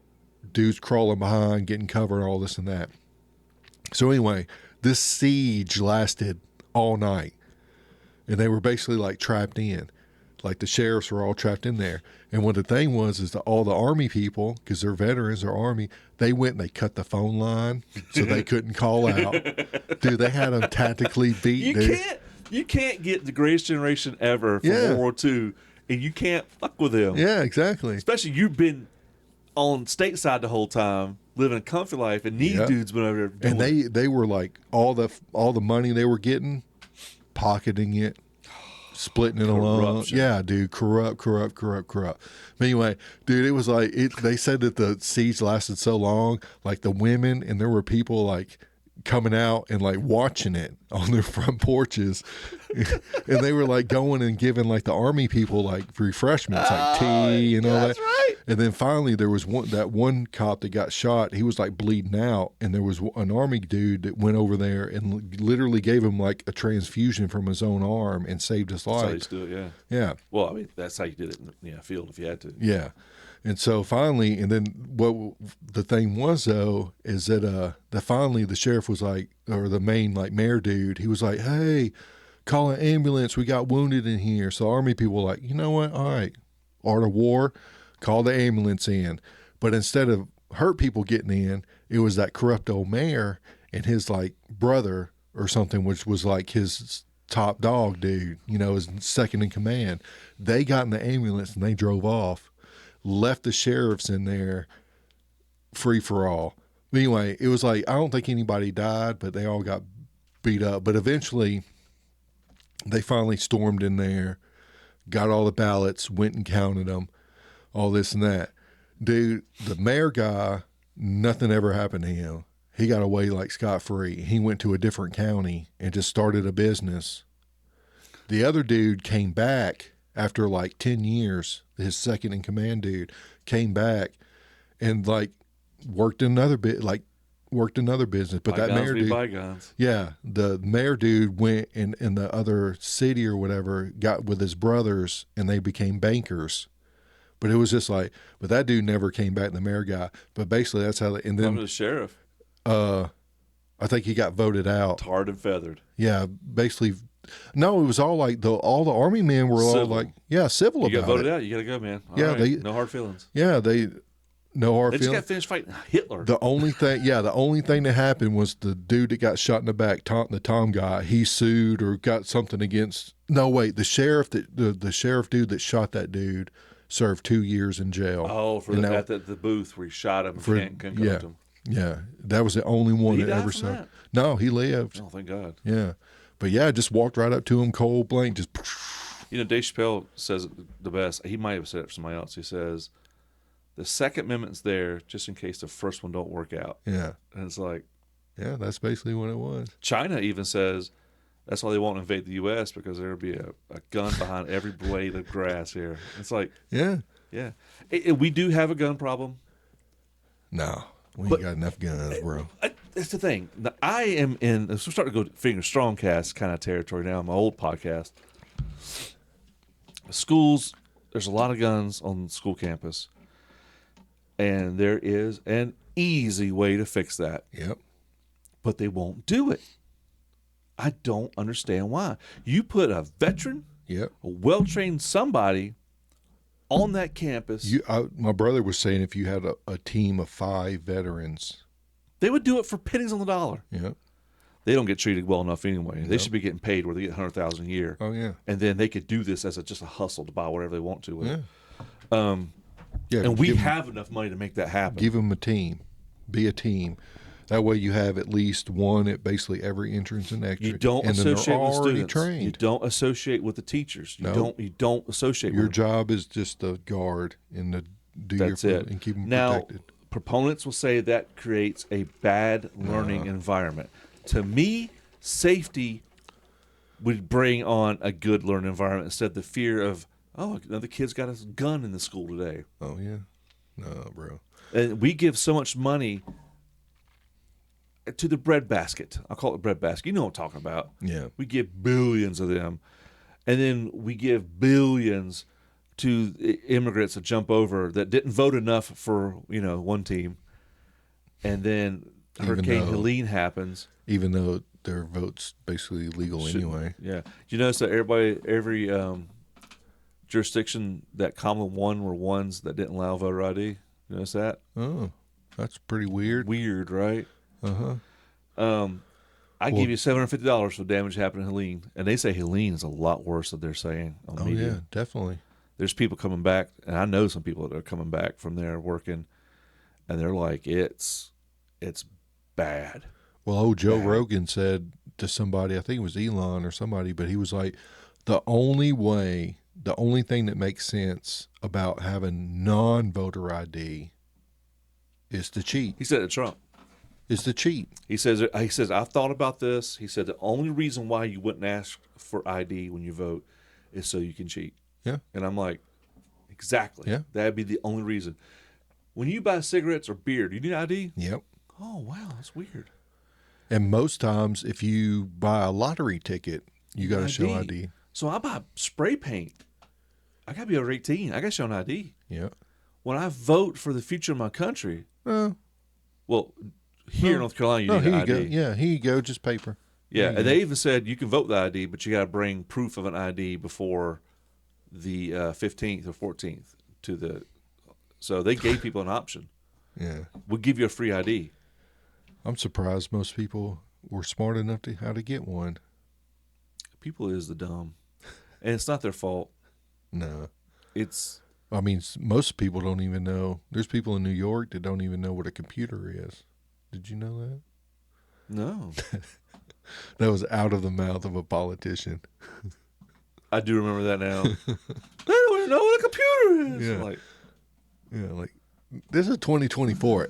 S1: dudes crawling behind, getting covered, all this and that. So anyway, this siege lasted all night, and they were basically like trapped in. Like the sheriffs were all trapped in there. And what the thing was is that all the army people, because they're veterans, they're army, they went and they cut the phone line so they couldn't call out. Dude, they had them tactically beat.
S2: You can't get the greatest generation ever from World War II, and you can't fuck with them.
S1: Yeah, exactly.
S2: Especially you've been on stateside the whole time, living a comfy life, and these dudes been over there doing.
S1: And they were like, all the money they were getting, pocketing it, splitting it along. Yeah, dude, corrupt. But anyway, dude, it was like, they said that the siege lasted so long, like the women, and there were people like coming out and like watching it on their front porches. And they were like going and giving like the army people like refreshments, like tea and all that.
S2: Right.
S1: And then finally there was one cop that got shot. He was like bleeding out, and there was an army dude that went over there and literally gave him like a transfusion from his own arm and saved his life.
S2: That's how you do it,
S1: yeah.
S2: Well, I mean, that's how you did it in the field if you had to.
S1: Yeah. And so finally, and then what the thing was though is that finally the sheriff was like, or the main like mayor dude, he was like, hey, call an ambulance. We got wounded in here. So army people were like, you know what? All right, art of war, call the ambulance in. But instead of hurt people getting in, it was that corrupt old mayor and his like brother or something, which was like his top dog dude, you know, his second in command. They got in the ambulance and they drove off. Left the sheriffs in there free for all. But anyway, it was like, I don't think anybody died, but they all got beat up. But eventually, they finally stormed in there, got all the ballots, went and counted them, all this and that. Dude, the mayor guy, nothing ever happened to him. He got away like scot-free. He went to a different county and just started a business. The other dude came back after like 10 years. His second in command dude came back and like worked another business. But that mayor dude, the mayor dude went in the other city or whatever, got with his brothers, and they became bankers. But it was just like, but that dude never came back, the mayor guy. But basically that's how and then
S2: the sheriff.
S1: I think he got voted out.
S2: Tarred and feathered.
S1: Yeah, basically. No, it was all like all the army men were
S2: civil.
S1: all like, civil about it.
S2: You got voted out. You got to go, man. All right. No hard feelings.
S1: Yeah, no hard feelings.
S2: They just got finished fighting Hitler.
S1: The only thing that happened was the dude that got shot in the back, the Tom guy. He sued or got something against. No, wait, the sheriff the sheriff dude that shot that dude served 2 years in jail.
S2: Oh, for at the booth where he shot him and couldn't come up to him.
S1: Yeah, that was the only one that ever served. No, he lived.
S2: Oh, thank God.
S1: Yeah. But yeah, just walked right up to him, cold blank, just.
S2: You know, Dave Chappelle says it the best. He might have said it for somebody else. He says, the Second Amendment's there just in case the first one don't work out.
S1: Yeah.
S2: And it's like.
S1: Yeah, that's basically what it was.
S2: China even says that's why they won't invade the U.S. because there'll be a gun behind every blade of grass here. It's like.
S1: Yeah.
S2: Yeah. We do have a gun problem.
S1: No, we ain't got enough guns, bro.
S2: That's the thing. Now, I am in. So we're starting to go finger strong cast kind of territory now. My old podcast. Schools. There's a lot of guns on the school campus, and there is an easy way to fix that.
S1: Yep.
S2: But they won't do it. I don't understand why. You put a veteran,
S1: Yep.
S2: a well-trained somebody on that campus.
S1: My brother was saying if you had a team of 5 veterans.
S2: They would do it for pennies on the dollar.
S1: Yep.
S2: They don't get treated well enough anyway. They
S1: Nope.
S2: should be getting paid where they get $100,000 a year.
S1: Oh yeah.
S2: And then they could do this as just a hustle to buy whatever they want to with
S1: Yeah.
S2: it.
S1: Yeah.
S2: And we have enough money to make that happen.
S1: Give them a team. Be a team. That way you have at least one at basically every entrance and exit.
S2: You don't
S1: and then
S2: associate
S1: they're
S2: with
S1: already
S2: students.
S1: trained.
S2: You don't associate with the teachers. You
S1: No.
S2: don't associate
S1: Your
S2: with them.
S1: job is just to guard and to do
S2: That's
S1: your
S2: it.
S1: and keep them
S2: Now,
S1: protected.
S2: proponents will say that creates a bad learning environment. To me, safety would bring on a good learning environment instead of the fear of, oh, another kid's got a gun in the school today.
S1: Oh yeah. No, bro.
S2: And we give so much money to the bread basket. I'll call it bread basket. You know what I'm talking about.
S1: Yeah.
S2: We give billions of them. And then we give billions to immigrants that jump over that didn't vote enough for, one team. And then Hurricane Helene happens.
S1: Even though their vote's basically legal anyway.
S2: Yeah. You notice that every jurisdiction that Kamala won were ones that didn't allow voter ID? You notice that?
S1: Oh, that's pretty weird.
S2: Weird, right?
S1: Uh-huh.
S2: I give you $750 for damage happened in Helene, and they say Helene is a lot worse than they're saying on
S1: Oh
S2: media.
S1: yeah, definitely.
S2: There's people coming back, and I know some people that are coming back from there working, and they're like, it's bad.
S1: Well, Joe Rogan said to somebody, I think it was Elon or somebody, but he was like, the only thing that makes sense about having non-voter ID is to cheat.
S2: He said it to Trump.
S1: Is to cheat.
S2: He says, I've thought about this. He said the only reason why you wouldn't ask for ID when you vote is so you can cheat.
S1: Yeah.
S2: And I'm like, exactly.
S1: Yeah.
S2: That'd be the only reason. When you buy cigarettes or beer, do you need ID?
S1: Yep.
S2: Oh, wow, that's weird.
S1: And most times, if you buy a lottery ticket, you got to show ID.
S2: So I buy spray paint. I got to be over 18. I got to show an ID.
S1: Yeah.
S2: When I vote for the future of my country,
S1: Oh,
S2: well, here in North Carolina, you need
S1: here
S2: an
S1: you
S2: ID.
S1: go. Yeah, here you go. Just paper.
S2: Yeah,
S1: Here
S2: and
S1: you
S2: they even said you can vote with ID, but you got to bring proof of an ID before the 15th or 14th to the. So they gave people an option.
S1: Yeah.
S2: We'll give you a free ID.
S1: I'm surprised most people were smart enough to how to get one.
S2: People is the dumb, and it's not their fault.
S1: No.
S2: It's
S1: I mean, most people don't even know. There's people in New York that don't even know what a computer is. Did you know that?
S2: no.
S1: That was out of the mouth of a politician.
S2: I do remember that now. They don't even know what a computer is.
S1: Yeah.
S2: Like,
S1: Yeah, like this is 2024.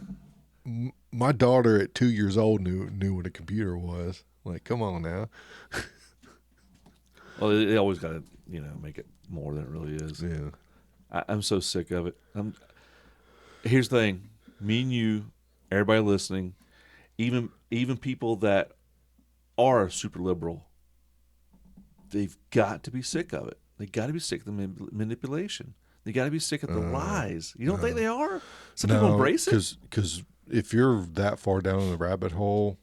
S1: My daughter at 2 years old knew what a computer was. Like, come on now.
S2: well, they always got to make it more than it really is.
S1: Yeah.
S2: I'm so sick of it. Here's the thing: me and you, everybody listening, even people that are super liberal, they've got to be sick of it. They got to be sick of the manipulation. They got to be sick of the lies. You don't think they are? Some people embrace it.
S1: Because if you're that far down the rabbit hole,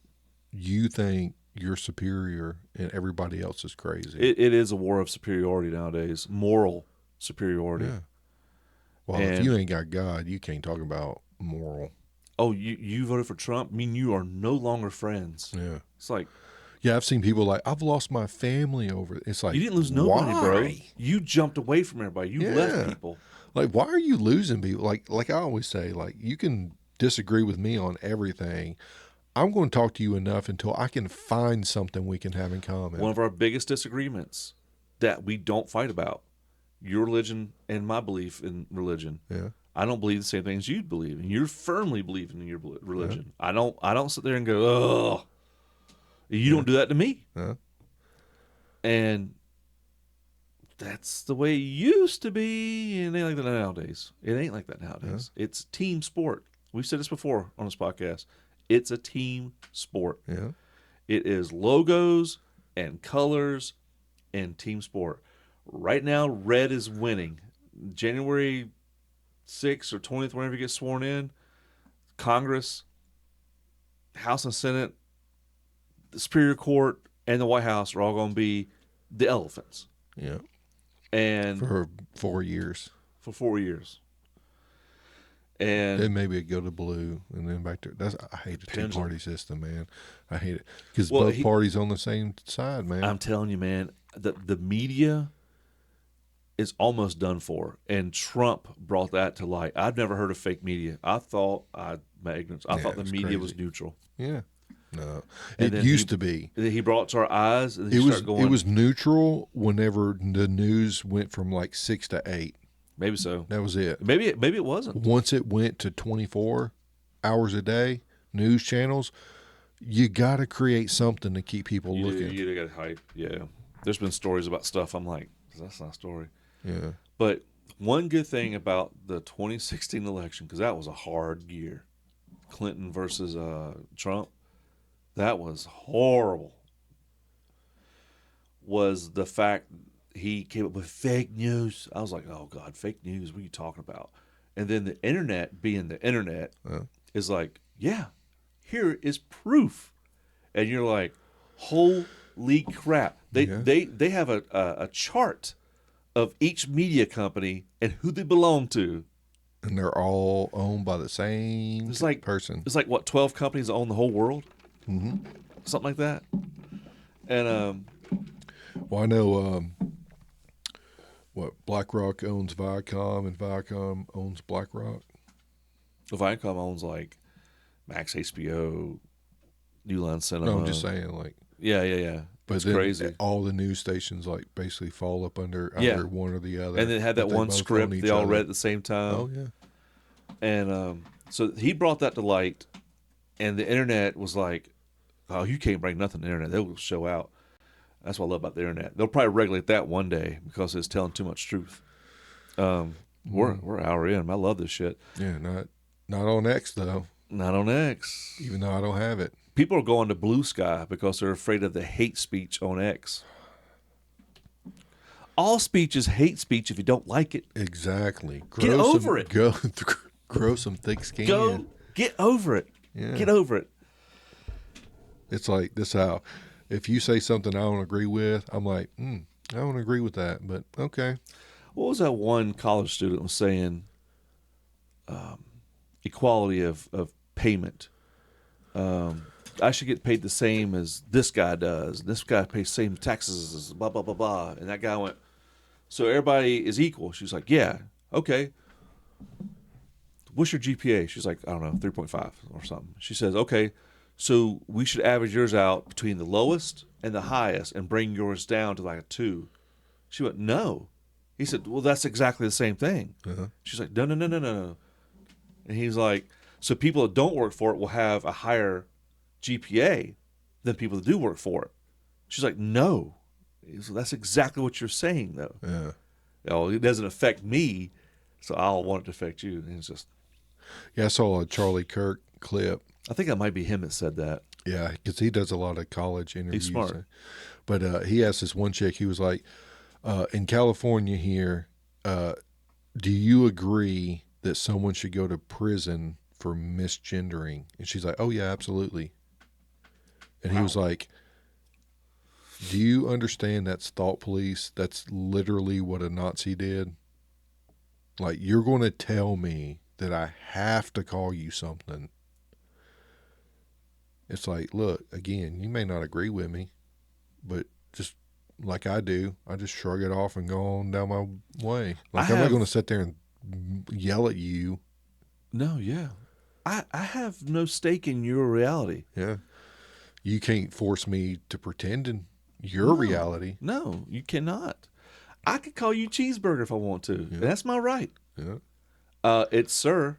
S1: you think you're superior and everybody else is crazy.
S2: It is a war of superiority nowadays, moral superiority.
S1: Yeah. Well, if you ain't got God, you can't talk about moral.
S2: Oh, you voted for Trump? I mean, you are no longer friends.
S1: Yeah.
S2: It's like,
S1: Yeah, I've seen people like, I've lost my family over it. It's like,
S2: you didn't lose nobody, bro.
S1: why?
S2: You jumped away from everybody. You left people.
S1: Like, why are you losing people? Like I always say, like, you can disagree with me on everything. I'm going to talk to you enough until I can find something we can have in common.
S2: One of our biggest disagreements that we don't fight about, your religion and my belief in religion.
S1: Yeah.
S2: I don't believe the same things you believe, and you're firmly believing in your religion. Yeah. I don't sit there and go, oh, you don't do that to me.
S1: Yeah.
S2: And that's the way it used to be, and it ain't like that nowadays. It ain't like that nowadays. Yeah. It's team sport. We've said this before on this podcast. It's a team sport.
S1: Yeah.
S2: It is logos and colors and team sport. Right now, red is winning. January 6th or 20th, whenever you get sworn in, Congress, House and Senate, the Superior Court, and the White House are all going to be the elephants.
S1: Yeah.
S2: And
S1: For 4 years.
S2: for 4 years. And
S1: Then maybe it go to blue and then back to I hate the
S2: Pendulum.
S1: two-party system, man. I hate it because
S2: Well,
S1: both parties on the same side, man.
S2: I'm telling you, man, the media is almost done for. And Trump brought that to light. I've never heard of fake media. I thought my ignorance. I
S1: Yeah,
S2: thought the
S1: it was
S2: media was
S1: crazy.
S2: neutral.
S1: Yeah. No.
S2: And
S1: It
S2: then
S1: used to be.
S2: He brought it to our eyes, and then
S1: It
S2: he
S1: was
S2: started going.
S1: it was neutral whenever the news went from like 6 to 8.
S2: Maybe so.
S1: That was it.
S2: Maybe it wasn't.
S1: Once it went to 24 hours a day, news channels, you got to create something to keep people looking.
S2: You got hype. Yeah. There's been stories about stuff. I'm like, that's not a story.
S1: Yeah.
S2: But one good thing about the 2016 election, because that was a hard year, Clinton versus Trump, that was horrible, was the fact he came up with fake news. I was like, oh, God, fake news? What are you talking about? And then the internet, being the internet, is like, yeah, here is proof. And you're like, holy crap. They have a chart of each media company and who they belong to.
S1: And they're all owned by the same person.
S2: It's like, what, 12 companies own the whole world?
S1: Mm-hmm.
S2: Something like that. And
S1: well, I know BlackRock owns Viacom and Viacom owns BlackRock.
S2: Viacom owns like Max HBO, New Line Cinema.
S1: No, I'm just saying, like,
S2: yeah.
S1: but
S2: It's
S1: then
S2: crazy.
S1: all the news stations like basically fall up under
S2: Yeah.
S1: either one or the other.
S2: And then had that
S1: but they
S2: one
S1: both
S2: script
S1: own each
S2: they all
S1: other.
S2: read at the same time.
S1: Oh yeah.
S2: And so he brought that to light, and the internet was like, oh, you can't bring nothing to the internet. They will show out. That's what I love about the internet. They'll probably regulate that one day because it's telling too much truth. We're an hour in. I love this shit.
S1: Yeah, not on X though.
S2: Not on X.
S1: Even though I don't have it.
S2: People are going to Blue Sky because they're afraid of the hate speech on X. All speech is hate speech if you don't like it.
S1: Exactly.
S2: Get over it.
S1: Grow some thick skin.
S2: Go get over it.
S1: Yeah.
S2: Get over it.
S1: It's like this how if you say something I don't agree with, I'm like, I don't agree with that, but okay.
S2: What was that one college student was saying? Equality of payment. I should get paid the same as this guy does. This guy pays the same taxes as blah, blah, blah, blah. And that guy went, so everybody is equal. She's like, yeah, okay. What's your GPA? She's like, I don't know, 3.5 or something. She says, okay, so we should average yours out between the lowest and the highest and bring yours down to like a 2. She went, no. He said, well, that's exactly the same thing.
S1: Uh-huh.
S2: She's like, no. And he's like, so people that don't work for it will have a higher GPA than people that do work for it. She's like, no. So that's exactly what you're saying, though.
S1: Yeah.
S2: It doesn't affect me, so I'll want it to affect you. And it's just,
S1: Yeah, I saw a Charlie Kirk clip.
S2: I think that might be him that said that.
S1: Yeah, because he does a lot of college interviews.
S2: He's smart.
S1: But he asked this one chick, he was like, in California here, do you agree that someone should go to prison for misgendering? And she's like, oh, yeah, absolutely. And he was like, do you understand that's thought police? That's literally what a Nazi did. Like, you're going to tell me that I have to call you something. It's like, look, again, you may not agree with me, but just like I do, I just shrug it off and go on down my way. Like, I'm not going to sit there and yell at you.
S2: No, yeah. I have no stake in your reality.
S1: Yeah. You can't force me to pretend in your reality.
S2: No, you cannot. I could call you cheeseburger if I want to.
S1: Yeah.
S2: That's my right.
S1: Yeah.
S2: It's sir.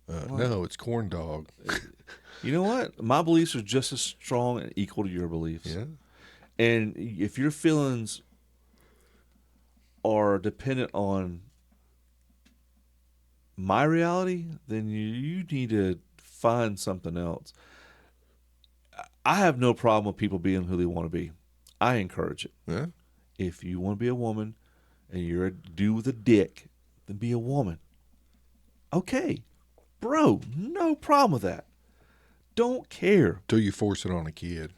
S1: No, it's corn dog.
S2: You know what? My beliefs are just as strong and equal to your beliefs.
S1: Yeah.
S2: And if your feelings are dependent on my reality, then you need to find something else. I have no problem with people being who they want to be. I encourage it.
S1: Yeah.
S2: If you want to be a woman and you're a dude with a dick, then be a woman. Okay. Bro, no problem with that. Don't care.
S1: Till you force it on a kid.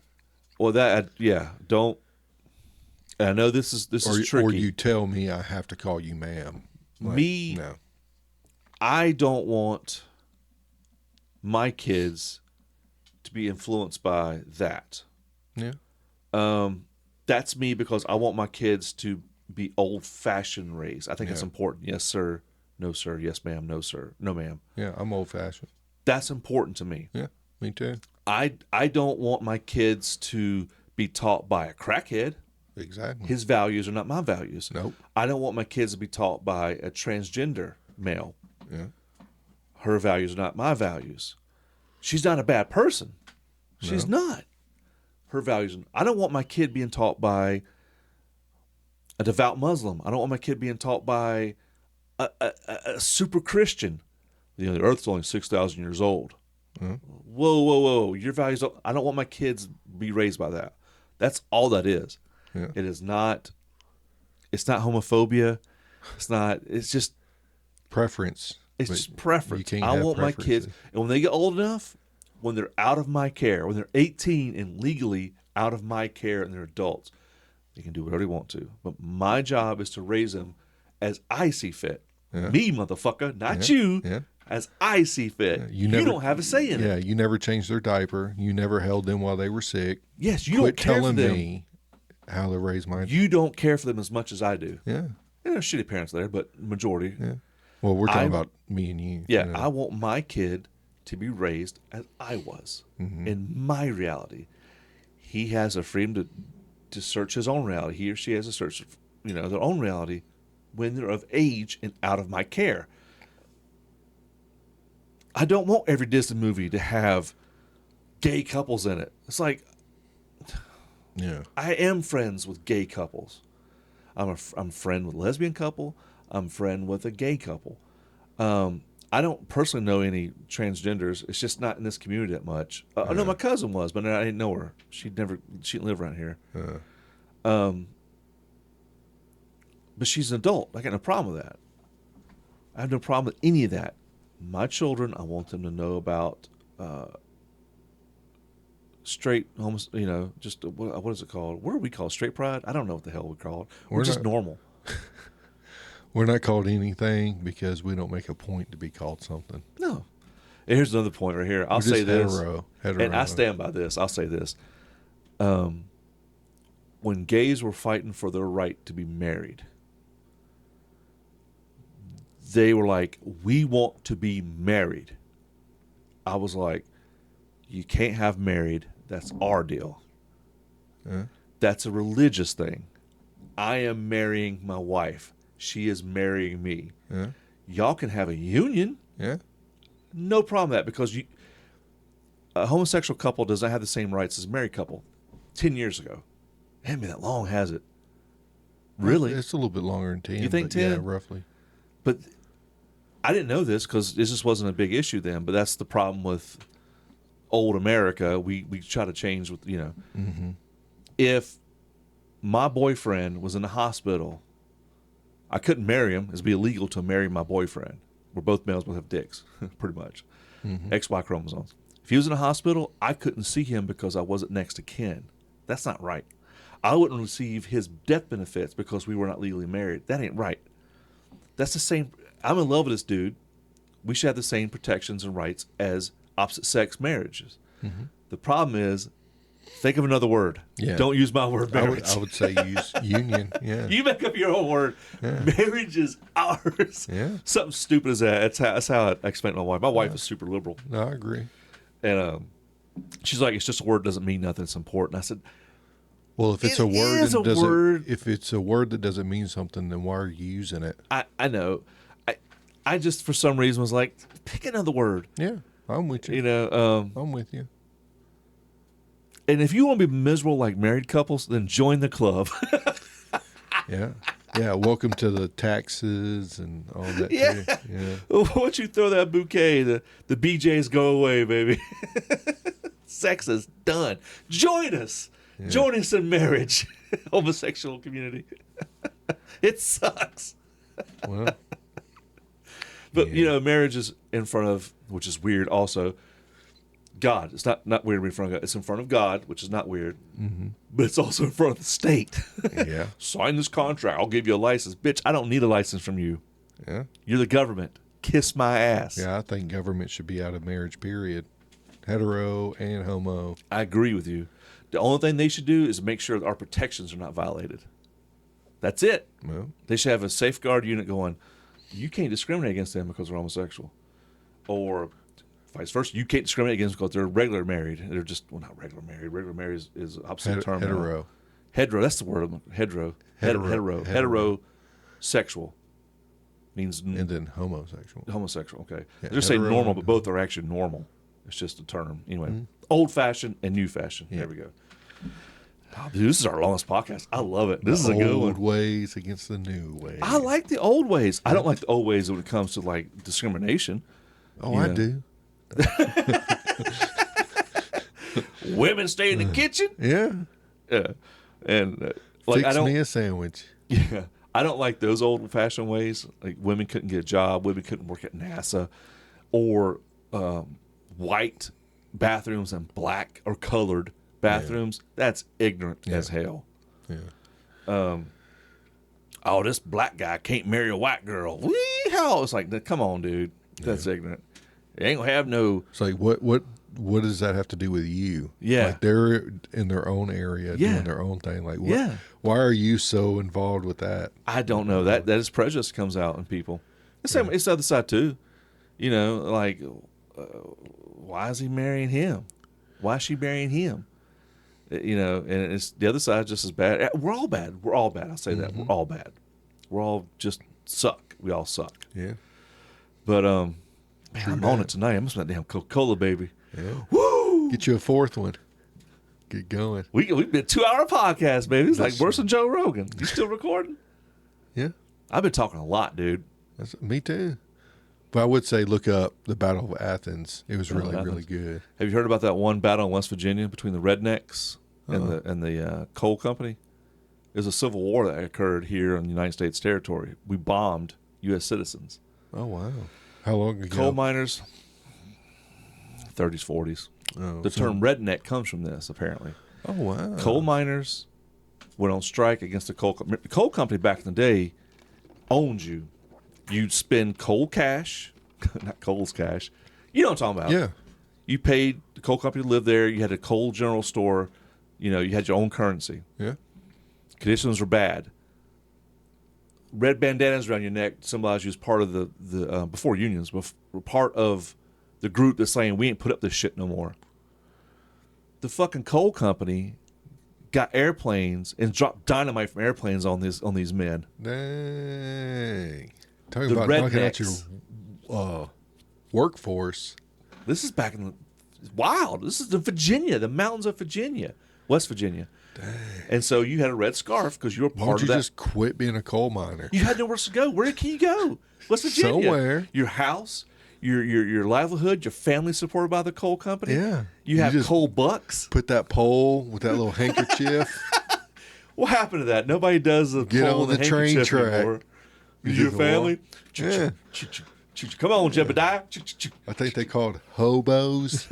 S2: Well, don't. I know this is tricky.
S1: Or you tell me I have to call you ma'am. No.
S2: I don't want my kids to be influenced by that.
S1: Yeah.
S2: That's me because I want my kids to be old-fashioned raised. I think it's important. Yes, sir. No, sir. Yes, ma'am. No, sir. No, ma'am.
S1: Yeah, I'm old-fashioned.
S2: That's important to me.
S1: Yeah, me too.
S2: I don't want my kids to be taught by a crackhead.
S1: Exactly.
S2: His values are not my values.
S1: Nope.
S2: I don't want my kids to be taught by a transgender male.
S1: Yeah.
S2: Her values are not my values. She's not a bad person. She's not. Her values. I don't want my kid being taught by a devout Muslim. I don't want my kid being taught by a super Christian. You know, the earth's only 6,000 years old.
S1: Mm-hmm.
S2: Whoa. Your values. I don't want my kids to be raised by that. That's all that is.
S1: Yeah.
S2: It is not. It's not homophobia. It's just
S1: preference.
S2: It's just preference.
S1: You can't
S2: I
S1: have
S2: want my kids, and when they get old enough, when they're out of my care, when they're 18 and legally out of my care and they're adults, they can do whatever they want to. But my job is to raise them as I see fit.
S1: Yeah.
S2: Me, motherfucker, not you.
S1: Yeah.
S2: As I see fit.
S1: Yeah.
S2: You don't have a say in it.
S1: Yeah, you never changed their diaper. You never held them while they were sick.
S2: Yes, you
S1: Quit
S2: don't care
S1: telling
S2: for them.
S1: me how to raise my.
S2: You don't care for them as much as I do.
S1: Yeah.
S2: There's shitty parents there, but majority.
S1: Yeah. Well, we're talking about me and you.
S2: Yeah,
S1: you know.
S2: I want my kid to be raised as I was in my reality. He has a freedom to search his own reality. He or she has a search, their own reality when they're of age and out of my care. I don't want every Disney movie to have gay couples in it. It's like,
S1: Yeah.
S2: I am friends with gay couples. I'm friend with a lesbian couple. I'm friend with a gay couple. I don't personally know any transgenders. It's just not in this community that much. I know my cousin was, but I didn't know her. She didn't live around here. But she's an adult. I got no problem with that. I have no problem with any of that. My children, I want them to know about straight homes. Just what is it called? What do we call it? Straight pride? I don't know what the hell we call it. We're just normal.
S1: We're not called anything because we don't make a point to be called something.
S2: No. And here's another point right here. I'll say this,
S1: hetero.
S2: And I stand by this. I'll say this. When gays were fighting for their right to be married, they were like, we want to be married. I was like, you can't have married. That's our deal. That's a religious thing. I am marrying my wife. She is marrying me. Y'all can have a union.
S1: Yeah.
S2: No problem with that because a homosexual couple does not have the same rights as a married couple. 10 years ago. It hasn't been that long, has it? Really?
S1: It's a little bit longer than 10.
S2: You think 10?
S1: Yeah, roughly.
S2: But I didn't know this because this just wasn't a big issue then. But that's the problem with old America. We try to change with, If my boyfriend was in the hospital, I couldn't marry him. It'd be illegal to marry my boyfriend. We're both males, both have dicks, pretty much. XY chromosomes. If he was in a hospital, I couldn't see him because I wasn't next to kin. That's not right. I wouldn't receive his death benefits because we were not legally married. That ain't right. That's the same. I'm in love with this dude. We should have the same protections and rights as opposite sex marriages. The problem is, think of another word.
S1: Yeah.
S2: Don't use my word marriage.
S1: I would say use union. Yeah.
S2: You make up your own word.
S1: Yeah.
S2: Marriage is ours.
S1: Yeah.
S2: Something stupid as that. That's how I explain to my wife. My wife is super liberal.
S1: No, I agree.
S2: And she's like, it's just a word, doesn't mean nothing. It's important. I said,
S1: well, if it's
S2: It
S1: a word,
S2: is a
S1: that doesn't,
S2: word.
S1: if it's a word that doesn't mean something, then why are you using it?
S2: I know. I just for some reason was like, pick another word.
S1: Yeah, I'm with you. I'm with you.
S2: And if you want to be miserable like married couples, then join the club.
S1: Yeah. Yeah, welcome to the taxes and all that.
S2: Yeah.
S1: Too. Yeah.
S2: Once you throw that bouquet, the BJs go away, baby. Sex is done. Join us.
S1: Yeah.
S2: Join us in marriage, homosexual community. It sucks.
S1: Well,
S2: But,
S1: yeah.
S2: marriage is in front of, which is weird also, God. It's not weird to be in front of God. It's in front of God, which is not weird.
S1: Mm-hmm.
S2: But it's also in front of the state.
S1: Yeah.
S2: Sign this contract. I'll give you a license. Bitch, I don't need a license from you.
S1: Yeah.
S2: You're the government. Kiss my ass.
S1: Yeah, I think government should be out of marriage, period. Hetero and homo.
S2: I agree with you. The only thing they should do is make sure that our protections are not violated. That's it.
S1: Well,
S2: They should have a safeguard unit going, you can't discriminate against them because they're homosexual. Or vice versa. You can't discriminate against them because they're regular married. They're just, well, not regular married. Regular married is an obsolete term now.
S1: hetero.
S2: Hetero, that's the word. Hetero. Heterosexual means
S1: And then homosexual.
S2: homosexual. Okay.
S1: Yeah,
S2: They're saying
S1: hetero
S2: normal,
S1: and-
S2: but both are actually normal. It's just a term. Anyway, old fashioned and new fashioned.
S1: Yeah.
S2: There we go. Oh, dude, this is our longest podcast. I love it. This is a
S1: The
S2: good
S1: old
S2: one.
S1: ways against the new ways.
S2: I like the old ways. I don't like the old ways when it comes to like discrimination.
S1: Oh,
S2: you
S1: I
S2: know.
S1: do.
S2: Women stay in the kitchen.
S1: Yeah.
S2: Yeah. And like
S1: Fix
S2: I don't.
S1: me a sandwich.
S2: Yeah, I don't like those old-fashioned ways. Like women couldn't get a job, women couldn't work at NASA, or white bathrooms and black or colored bathrooms. That's ignorant as hell.
S1: Yeah.
S2: Oh, this black guy can't marry a white girl. Wee-haw. It's like, come on, dude. That's ignorant. They ain't gonna have no.
S1: It's like, what does that have to do with you?
S2: Yeah.
S1: Like they're in their own area
S2: Yeah.
S1: doing their own thing. Like, what,
S2: Yeah.
S1: why are you so involved with that?
S2: I don't know. That is prejudice comes out in people. The same. It's the other side too. Like, why is he marrying him? Why is she marrying him? And it's the other side just as bad. We're all bad. We're all bad. I'll say that. We're all bad. We're all just suck. We all suck.
S1: Yeah.
S2: But man, I'm on it tonight. I'm some that damn Coca-Cola, baby.
S1: Yeah.
S2: Woo!
S1: Get you a fourth one. Get going.
S2: We've been a 2-hour podcast, baby. It's like
S1: That's-
S2: worse than Joe Rogan. You still recording?
S1: Yeah.
S2: I've been talking a lot, dude.
S1: Me too. But I would say look up the Battle of Athens. It was
S2: Battle of
S1: really, really
S2: Athens.
S1: good.
S2: Have you heard about that one battle in West Virginia between the rednecks and the coal company? There's a civil war that occurred here on the United States territory. We bombed U.S. citizens.
S1: Oh, wow. How long ago?
S2: Coal miners, 30s, 40s.
S1: Oh,
S2: The term redneck comes from this, apparently.
S1: Oh, wow.
S2: Coal miners went on strike against the coal company. The coal company back in the day owned you. You'd spend coal cash, not coal's cash. You know what I'm talking about.
S1: Yeah.
S2: You paid the coal company to live there. You had a coal general store. You had your own currency.
S1: Yeah.
S2: Conditions were bad. Red bandanas around your neck symbolize you as part of the before unions, were part of the group that's saying we ain't put up this shit no more. The fucking coal company got airplanes and dropped dynamite from airplanes on these men.
S1: Dang. Talking
S2: The
S1: about knocking out
S2: rednecks.
S1: your workforce.
S2: This is back in wild. This is in Virginia, the mountains of Virginia, West Virginia. Dang. And so you had a red scarf because you were
S1: Why
S2: part
S1: don't you
S2: of that.
S1: just quit being a coal miner?
S2: You had nowhere to go. Where can you go? West Virginia.
S1: Somewhere.
S2: Your house, your livelihood, your family supported by the coal company.
S1: Yeah.
S2: You
S1: You
S2: have
S1: just-
S2: coal bucks.
S1: Put that pole with that little handkerchief.
S2: What happened to that? Nobody does the
S1: Get
S2: pole
S1: on
S2: and
S1: the train
S2: handkerchief
S1: track.
S2: anymore.
S1: You
S2: Your
S1: just
S2: family.
S1: walk. Yeah.
S2: Come on, Jebediah.
S1: I think they called hobos.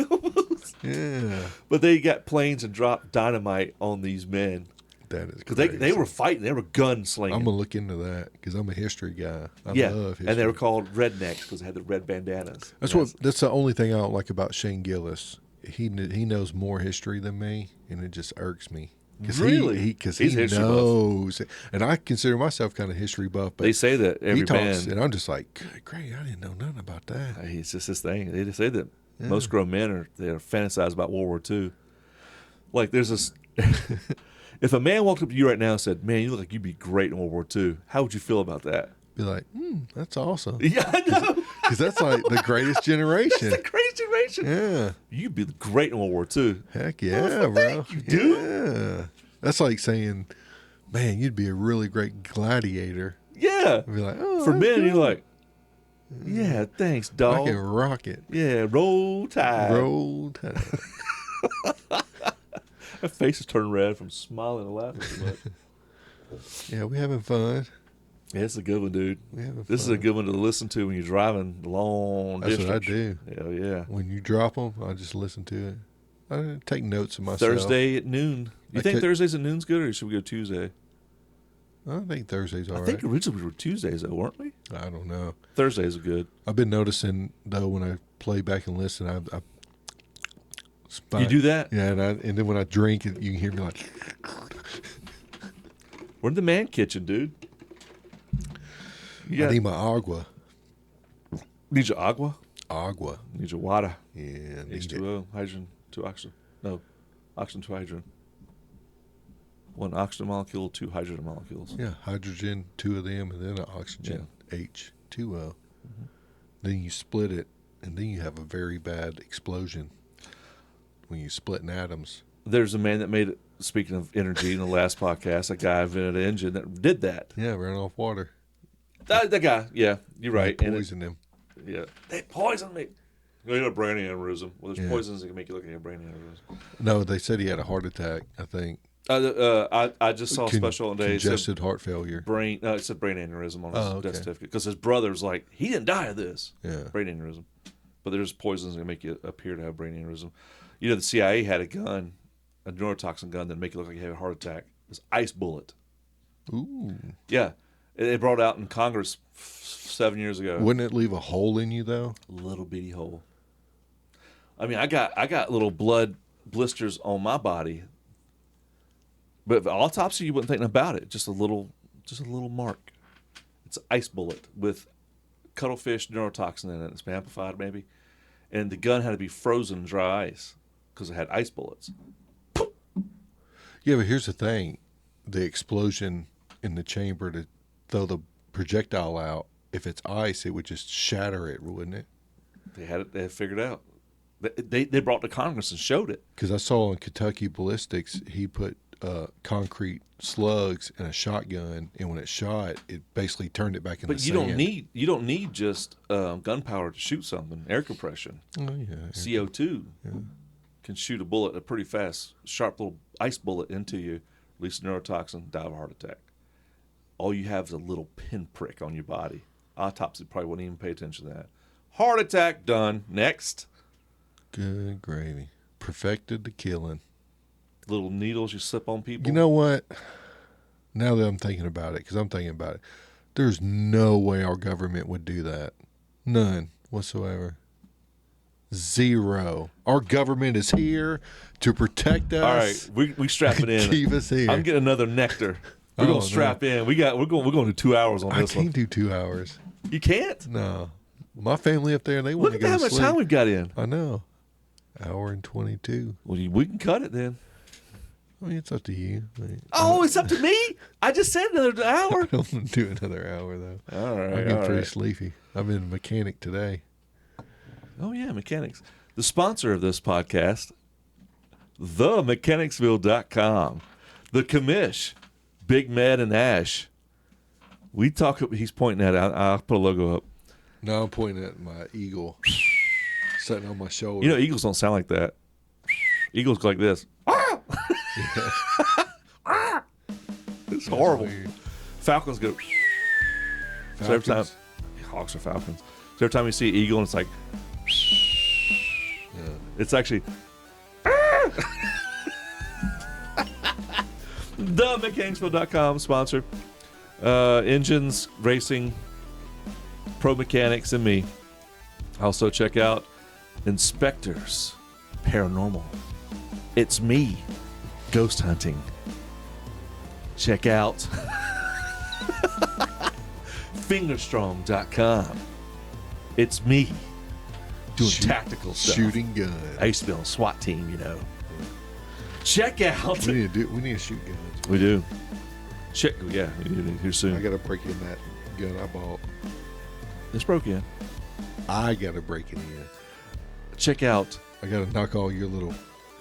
S1: Yeah.
S2: But they got planes and dropped dynamite on these men
S1: That is
S2: because
S1: crazy.
S2: they were fighting. They were gunslinging.
S1: I'm going to look into that because I'm a history guy. I
S2: yeah,
S1: love history.
S2: and they were called rednecks because they had the red bandanas.
S1: That's the only thing I don't like about Shane Gillis. He knows more history than me, and it just irks me.
S2: Really?
S1: Because
S2: He's
S1: he
S2: a history
S1: knows. And I consider myself kind of history buff, but
S2: They say that every
S1: he talks,
S2: band.
S1: and I'm just like, good, great, I didn't know nothing about that.
S2: It's just this thing. They just say that most grown men they're fantasize about World War II. Like there's this. If a man walked up to you right now and said, "Man, you look like you'd be great in World War II," how would you feel about that?
S1: Be like, that's awesome.
S2: Yeah, I know.
S1: Because that's like the greatest generation.
S2: That's the greatest generation.
S1: Yeah.
S2: You'd be great in World War II.
S1: Heck yeah,
S2: Oh,
S1: bro.
S2: thank you, dude.
S1: Yeah. That's like saying, man, you'd be a really great gladiator.
S2: Yeah.
S1: I'd be like, oh,
S2: For
S1: that's
S2: men,
S1: good.
S2: you're like, yeah, thanks,
S1: I
S2: dog.
S1: can rock it.
S2: Yeah, roll tide.
S1: Roll tide.
S2: My face is turning red from smiling and laughing too much.
S1: Yeah, we having fun.
S2: Yeah, it's a good one, dude.
S1: We having
S2: This is
S1: fun.
S2: a good one to listen to when you're driving long
S1: That's
S2: distance.
S1: what I do.
S2: Hell yeah.
S1: When you drop them, I just listen to it. I take notes of myself.
S2: Thursday at noon. You think Thursdays at noon's good, or should we go Tuesday?
S1: I think Thursday's all
S2: I
S1: right.
S2: think originally we were Tuesdays, though, weren't we?
S1: I don't know.
S2: Thursdays are good.
S1: I've been noticing though when I play back and listen, I
S2: You do that?
S1: Yeah, and then when I drink, you can hear me like.
S2: We're in the man kitchen, dude.
S1: I need my agua.
S2: Need your agua?
S1: Agua.
S2: Need your water.
S1: Yeah. Need it.
S2: H2O, hydrogen, 2 oxygen. No, oxygen, 2 hydrogen. 1 oxygen molecule, 2 hydrogen molecules.
S1: Yeah, hydrogen, 2 of them, and then an oxygen, H2O. Then you split it, and then you have a very bad explosion when you split in atoms.
S2: There's a man that made it, speaking of energy, in the last podcast, a guy invented an engine that did that.
S1: Yeah, ran off water.
S2: That guy, yeah, you're right.
S1: They poisoned him.
S2: Yeah. They poisoned me. You had a brain aneurysm. Well, there's
S1: Yeah.
S2: poisons that can make you look like a brain aneurysm.
S1: No, they said he had a heart attack, I think.
S2: I just saw a special on day.
S1: Congested heart failure.
S2: It said brain aneurysm on his
S1: Oh, okay.
S2: death certificate because his brother's like, he didn't die of this.
S1: Yeah.
S2: Brain aneurysm. But there's poisons that make you appear to have brain aneurysm. You know, the CIA had a gun, a neurotoxin gun that make you look like you have a heart attack. It's ice bullet.
S1: Ooh.
S2: Yeah. They brought it out in Congress 7 years ago.
S1: Wouldn't it leave a hole in you, though?
S2: Little bitty hole. I mean, I got little blood blisters on my body, but if autopsy, you wouldn't think about it. Just a little mark. It's an ice bullet with cuttlefish neurotoxin in it. It's been amplified, maybe, and the gun had to be frozen in dry ice because it had ice bullets.
S1: Yeah, but here's the thing. The explosion in the chamber to throw the projectile out, if it's ice, it would just shatter it, wouldn't it?
S2: They had it figured out. They brought it to Congress and showed it.
S1: Because I saw in Kentucky Ballistics, he put concrete slugs in a shotgun, and when it shot, it basically turned it back into
S2: But
S1: sand.
S2: you don't need just gunpowder to shoot something. Air compression,
S1: Oh, yeah.
S2: CO2 can shoot a bullet, a pretty fast, sharp little ice bullet into you, release neurotoxin, die of a heart attack. All you have is a little pinprick on your body. Autopsy probably wouldn't even pay attention to that. Heart attack done. Next.
S1: Good gravy. Perfected the killing.
S2: Little needles you slip on people.
S1: You know what? Now that I'm thinking about it, because I'm thinking about it, there's no way our government would do that. None whatsoever. Zero. Our government is here to protect us.
S2: All right, we strap it in.
S1: Keep us here.
S2: I'm getting another nectar. We're
S1: Oh,
S2: gonna strap in. We're going to do 2 hours on
S1: I
S2: this
S1: can't
S2: one.
S1: do 2 hours.
S2: You can't.
S1: No. My family up there, they want
S2: Look
S1: to
S2: at
S1: go
S2: how
S1: to
S2: much
S1: sleep.
S2: time we've got in.
S1: I know. Hour and 22.
S2: Well, we can cut it then.
S1: I mean, it's up to you.
S2: Oh, it's up to me. I just said another hour.
S1: I don't want to do another hour, though.
S2: All right.
S1: I'm getting
S2: all
S1: pretty
S2: right.
S1: sleepy. I've been a mechanic today.
S2: Oh, yeah, mechanics. The sponsor of this podcast, themechanicsville.com. The commish, Big Med and Ash. He's pointing at it. I'll put a logo up.
S1: No, I'm pointing at my eagle sitting on my shoulder.
S2: You know, eagles don't sound like that. Eagles go like this. It's horrible.
S1: Weird.
S2: Falcons go. So every time,
S1: Falcons?
S2: Hawks are falcons. So every time you see an eagle, and it's like,
S1: Yeah.
S2: it's actually. TheMechanicsville.com sponsor. Engines, racing, pro mechanics, and me. Also check out Inspectors Paranormal. It's me, ghost hunting. Check out Fingerstrong.com. It's me doing tactical stuff.
S1: Shooting guns.
S2: I used to be on a SWAT team, you know. Check out.
S1: We need to shoot guns.
S2: We do. Check. Yeah, we do here soon.
S1: I got to break in that gun I bought.
S2: It's broke in.
S1: I got to break it in.
S2: Check out
S1: I got to knock all your little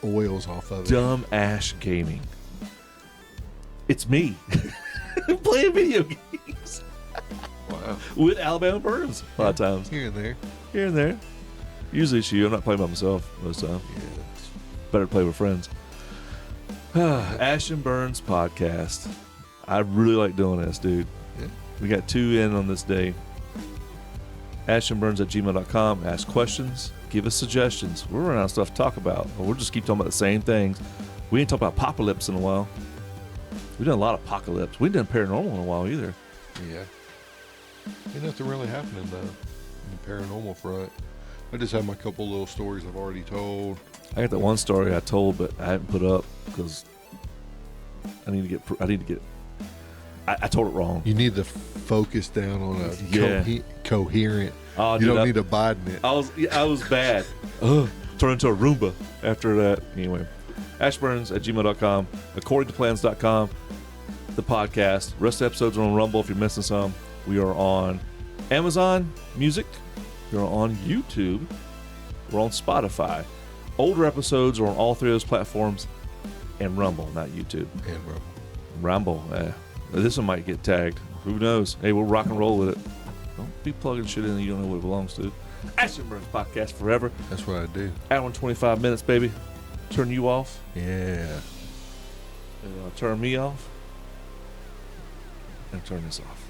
S1: oils off of it.
S2: Dumb Ash Gaming. It's me playing video games
S1: Wow.
S2: with Alabama Burns a lot of times.
S1: Here and there.
S2: Here and there. Usually it's you. I'm not playing by myself most of the time.
S1: Yeah.
S2: better to play with friends. Ash and Burns podcast. I really like doing this, dude.
S1: Yeah.
S2: We got 2 in on this day. ash&burnz@gmail.com. Ask questions. Give us suggestions. We're running out of stuff to talk about. Or we'll just keep talking about the same things. We ain't talked about apocalypse in a while. We've done a lot of apocalypse. We ain't done paranormal in a while either.
S1: Yeah. Ain't nothing really happening though in the paranormal front. I just have my couple little stories I've already told.
S2: I got that one story I told, but I haven't put up because I need to get. I told it wrong.
S1: You need to focus down on a
S2: Yeah.
S1: coherent.
S2: Oh,
S1: You
S2: dude,
S1: don't need to Biden it.
S2: I was bad. Turned into a Roomba after that. Anyway, ashburns@gmail.com, accordingtoplans.com, the podcast. Rest of the episodes are on Rumble if you're missing some. We are on Amazon Music. We're on YouTube. We're on Spotify. Older episodes are on all 3 of those platforms and Rumble, not YouTube.
S1: And
S2: Rumble. This one might get tagged. Who knows? Hey, we'll rock and roll with it. Don't be plugging shit in that you don't know what it belongs to. Ash and Burns podcast forever.
S1: that's what I do.
S2: Hour and 25 minutes, baby. Turn you off.
S1: Yeah.
S2: Turn me off. And turn this off.